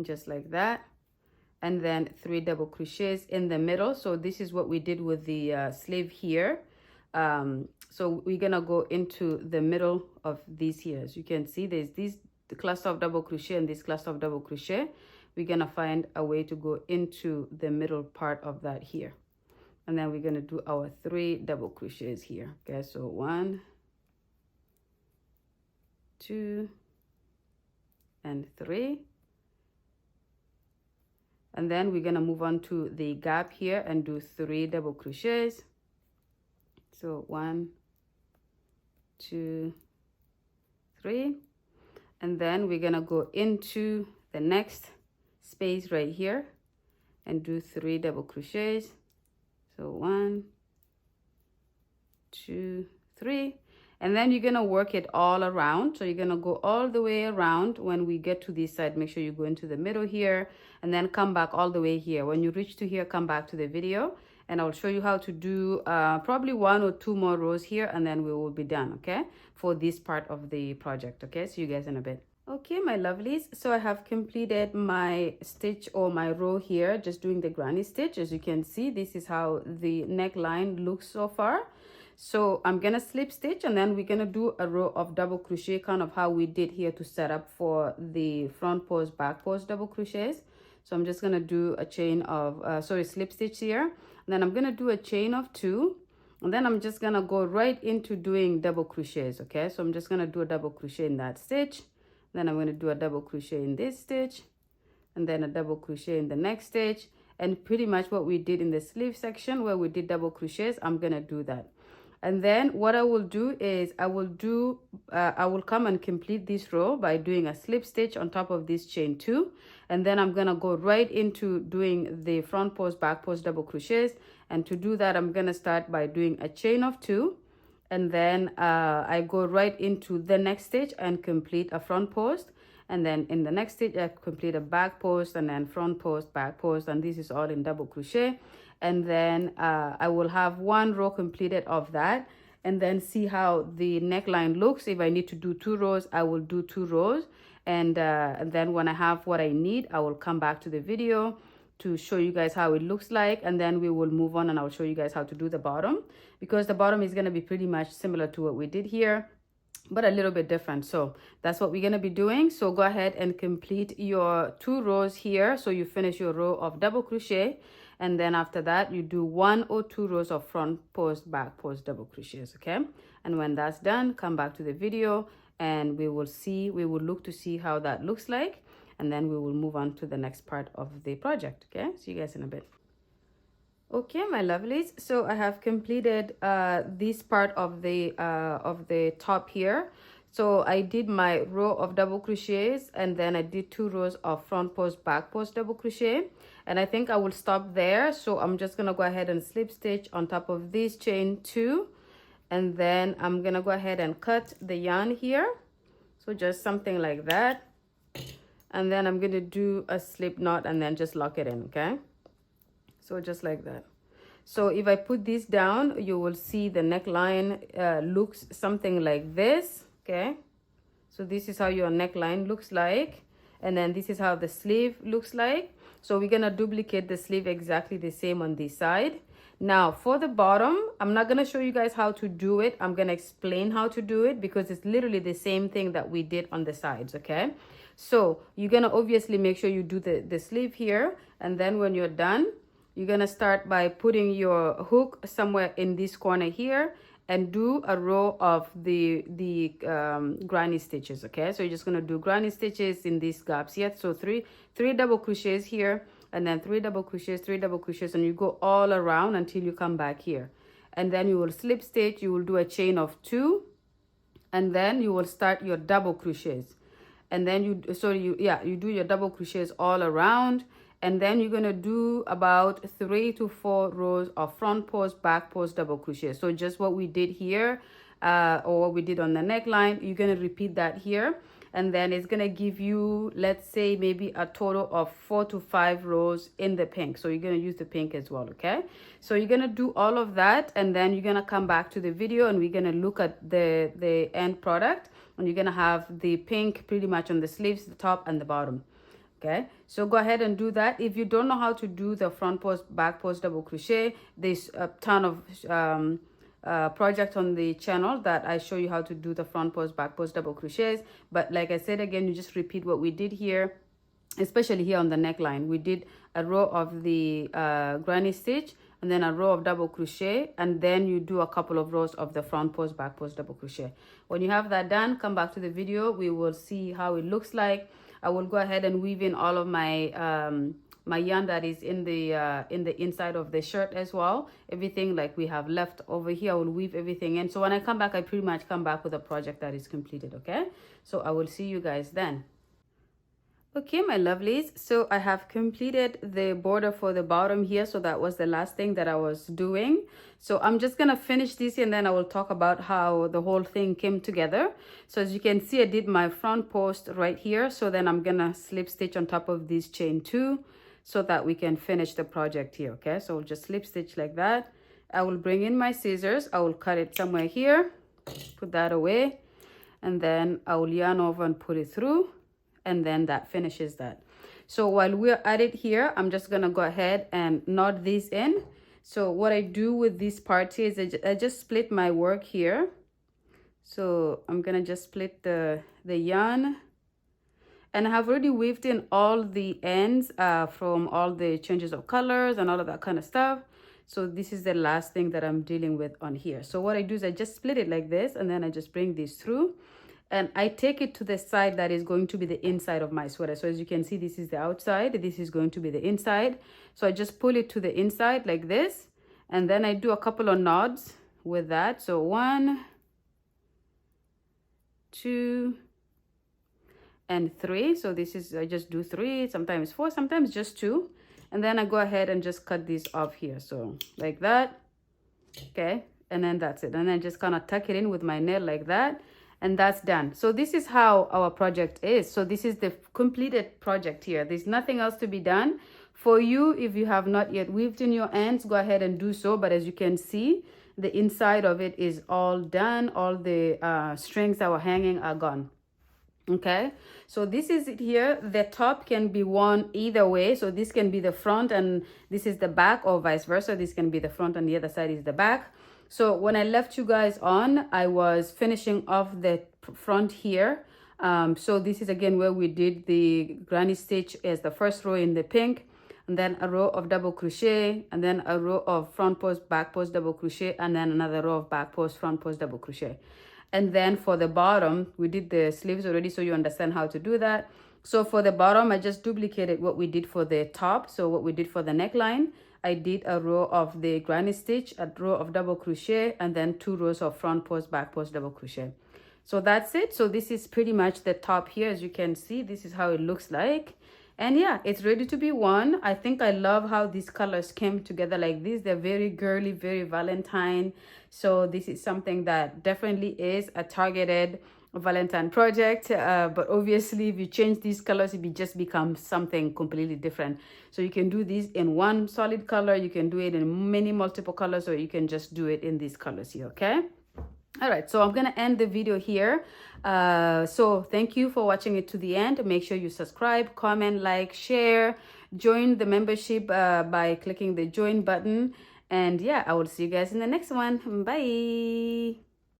[SPEAKER 1] just like that, and then 3 double crochets in the middle. So this is what we did with the sleeve here. So we're gonna go into the middle of these here. As you can see, there's the cluster of double crochet and this cluster of double crochet. We're gonna find a way to go into the middle part of that here, and then we're gonna do our 3 double crochets here. Okay, so 1, 2, and 3, and then we're gonna move on to the gap here and do 3 double crochets. So 1, 2, 3, and then we're gonna go into the next space right here and do 3 double crochets. So 1, 2, 3, and then you're gonna work it all around. So you're gonna go all the way around. When we get to this side, make sure you go into the middle here and then come back all the way here. When you reach to here, come back to the video and I'll show you how to do probably 1 or 2 more rows here, and then we will be done, okay, for this part of the project. Okay, see you guys in a bit. Okay, my lovelies, so I have completed my stitch or my row here, just doing the granny stitch. As you can see, this is how the neckline looks so far. So I'm gonna slip stitch and then we're gonna do a row of double crochet, kind of how we did here to set up for the front post, back post double crochets. So I'm just gonna do a chain of slip stitch here, and then I'm gonna do a chain of 2, and then I'm just gonna go right into doing double crochets. Okay, so I'm just gonna do a double crochet in that stitch, then I'm going to do a double crochet in this stitch, and then a double crochet in the next stitch, and pretty much what we did in the sleeve section where we did double crochets, I'm going to do that. And then what I will do is I will come and complete this row by doing a slip stitch on top of this chain 2, and then I'm going to go right into doing the front post, back post double crochets. And to do that, I'm going to start by doing a chain of 2, and then I go right into the next stitch and complete a front post, and then in the next stitch I complete a back post, and then front post, back post, and this is all in double crochet. And then I will have 1 row completed of that, and then see how the neckline looks. If I need to do 2 rows, I will do 2 rows, and then when I have what I need, I will come back to the video to show you guys how it looks like, and then we will move on and I'll show you guys how to do the bottom, because the bottom is going to be pretty much similar to what we did here, but a little bit different. So that's what we're going to be doing. So go ahead and complete your 2 rows here, so you finish your row of double crochet, and then after that you do 1 or 2 rows of front post, back post double crochets. Okay, and when that's done, come back to the video and we will look to see how that looks like, and then we will move on to the next part of the project. Okay, see you guys in a bit. Okay, my lovelies, so I have completed this part of the top here. So I did my row of double crochets, and then I did 2 rows of front post, back post double crochet, and I think I will stop there. So I'm just gonna go ahead and slip stitch on top of this chain 2, and then I'm gonna go ahead and cut the yarn here, so just something like that, and then I'm gonna do a slip knot and then just lock it in. Okay, so just like that. So if I put this down, you will see the neckline looks something like this. Okay, so this is how your neckline looks like, and then this is how the sleeve looks like. So we're gonna duplicate the sleeve exactly the same on this side. Now for the bottom, I'm not gonna show you guys how to do it. I'm gonna explain how to do it, because it's literally the same thing that we did on the sides. Okay, so you're gonna obviously make sure you do the sleeve here, and then when you're done, you're gonna start by putting your hook somewhere in this corner here and do a row of the granny stitches. Okay, so you're just gonna do granny stitches in these gaps here. So three double crochets here, and then 3 double crochets, 3 double crochets, and you go all around until you come back here, and then you will slip stitch. You will do a chain of 2, and then you will start your double crochets, and then you do your double crochets all around. And then you're gonna do about 3 to 4 rows of front post, back post double crochet. So just what we did here, or what we did on the neckline, you're gonna repeat that here, and then it's gonna give you, let's say, maybe a total of 4 to 5 rows in the pink. So you're gonna use the pink as well. Okay, so you're gonna do all of that, and then you're gonna come back to the video and we're gonna look at the end product, and you're gonna have the pink pretty much on the sleeves, the top and the bottom. Okay, so go ahead and do that. If you don't know how to do the front post, back post double crochet, there's a ton of projects on the channel that I show you how to do the front post, back post double crochets. But like I said again, you just repeat what we did here, especially here on the neckline. We did a row of the granny stitch, and then a row of double crochet, and then you do a couple of rows of the front post, back post double crochet. When you have that done, come back to the video. We will see how it looks like. I will go ahead and weave in all of my my yarn that is in the inside of the shirt as well. Everything like we have left over here, I will weave everything in. So when I come back, I pretty much come back with a project that is completed. Okay, so I will see you guys then. Okay, my lovelies, so I have completed the border for the bottom here. So that was the last thing that I was doing. So I'm just gonna finish this and then I will talk about how the whole thing came together. So as you can see, I did my front post right here. So then I'm gonna slip stitch on top of this chain 2 so that we can finish the project here. Okay, so we'll just slip stitch like that. I will bring in my scissors. I will cut it somewhere here, put that away, and then I will yarn over and put it through. And then that finishes that. So while we're at it here, I'm just gonna go ahead and knot this in. So what I do with this part here is I just split my work here. So I'm gonna just split the yarn, and I have already weaved in all the ends from all the changes of colors and all of that kind of stuff. So this is the last thing that I'm dealing with on here. So what I do is I just split it like this, and then I just bring this through. And I take it to the side that is going to be the inside of my sweater. So as you can see, this is the outside. This is going to be the inside. So I just pull it to the inside like this. And then I do a couple of knots with that. So 1, 2, and 3. So this is, I just do 3, sometimes 4, sometimes just 2. And then I go ahead and just cut this off here. So like that. Okay. And then that's it. And then just kind of tuck it in with my nail like that. And that's done. So this is how our project is. So this is the completed project here. There's nothing else to be done. For you, if you have not yet weaved in your ends, go ahead and do so. But as you can see, the inside of it is all done. All the strings that were hanging are gone. Okay, so this is it here. The top can be worn either way. So this can be the front and this is the back, or vice versa. This can be the front and the other side is the back. So when I left you guys on, I was finishing off the front here. So this is again where we did the granny stitch as the first row in the pink, and then a row of double crochet, and then a row of front post, back post, double crochet, and then another row of back post, front post, double crochet. And then for the bottom, we did the sleeves already, so you understand how to do that. So for the bottom, I just duplicated what we did for the top. So what we did for the neckline, I did a row of the granny stitch, a row of double crochet, and then 2 rows of front post, back post, double crochet. So that's it. So this is pretty much the top here. As you can see, this is how it looks like. And yeah, it's ready to be worn. I think I love how these colors came together like this. They're very girly, very Valentine. So this is something that definitely is a targeted Valentine project, but obviously if you change these colors, it just becomes something completely different. So you can do this in one solid color, you can do it in many multiple colors, or you can just do it in these colors here. Okay, all right, so I'm gonna end the video here. So thank you for watching it to the end. Make sure you subscribe, comment, like, share, join the membership by clicking the join button. And yeah, I will see you guys in the next one. Bye.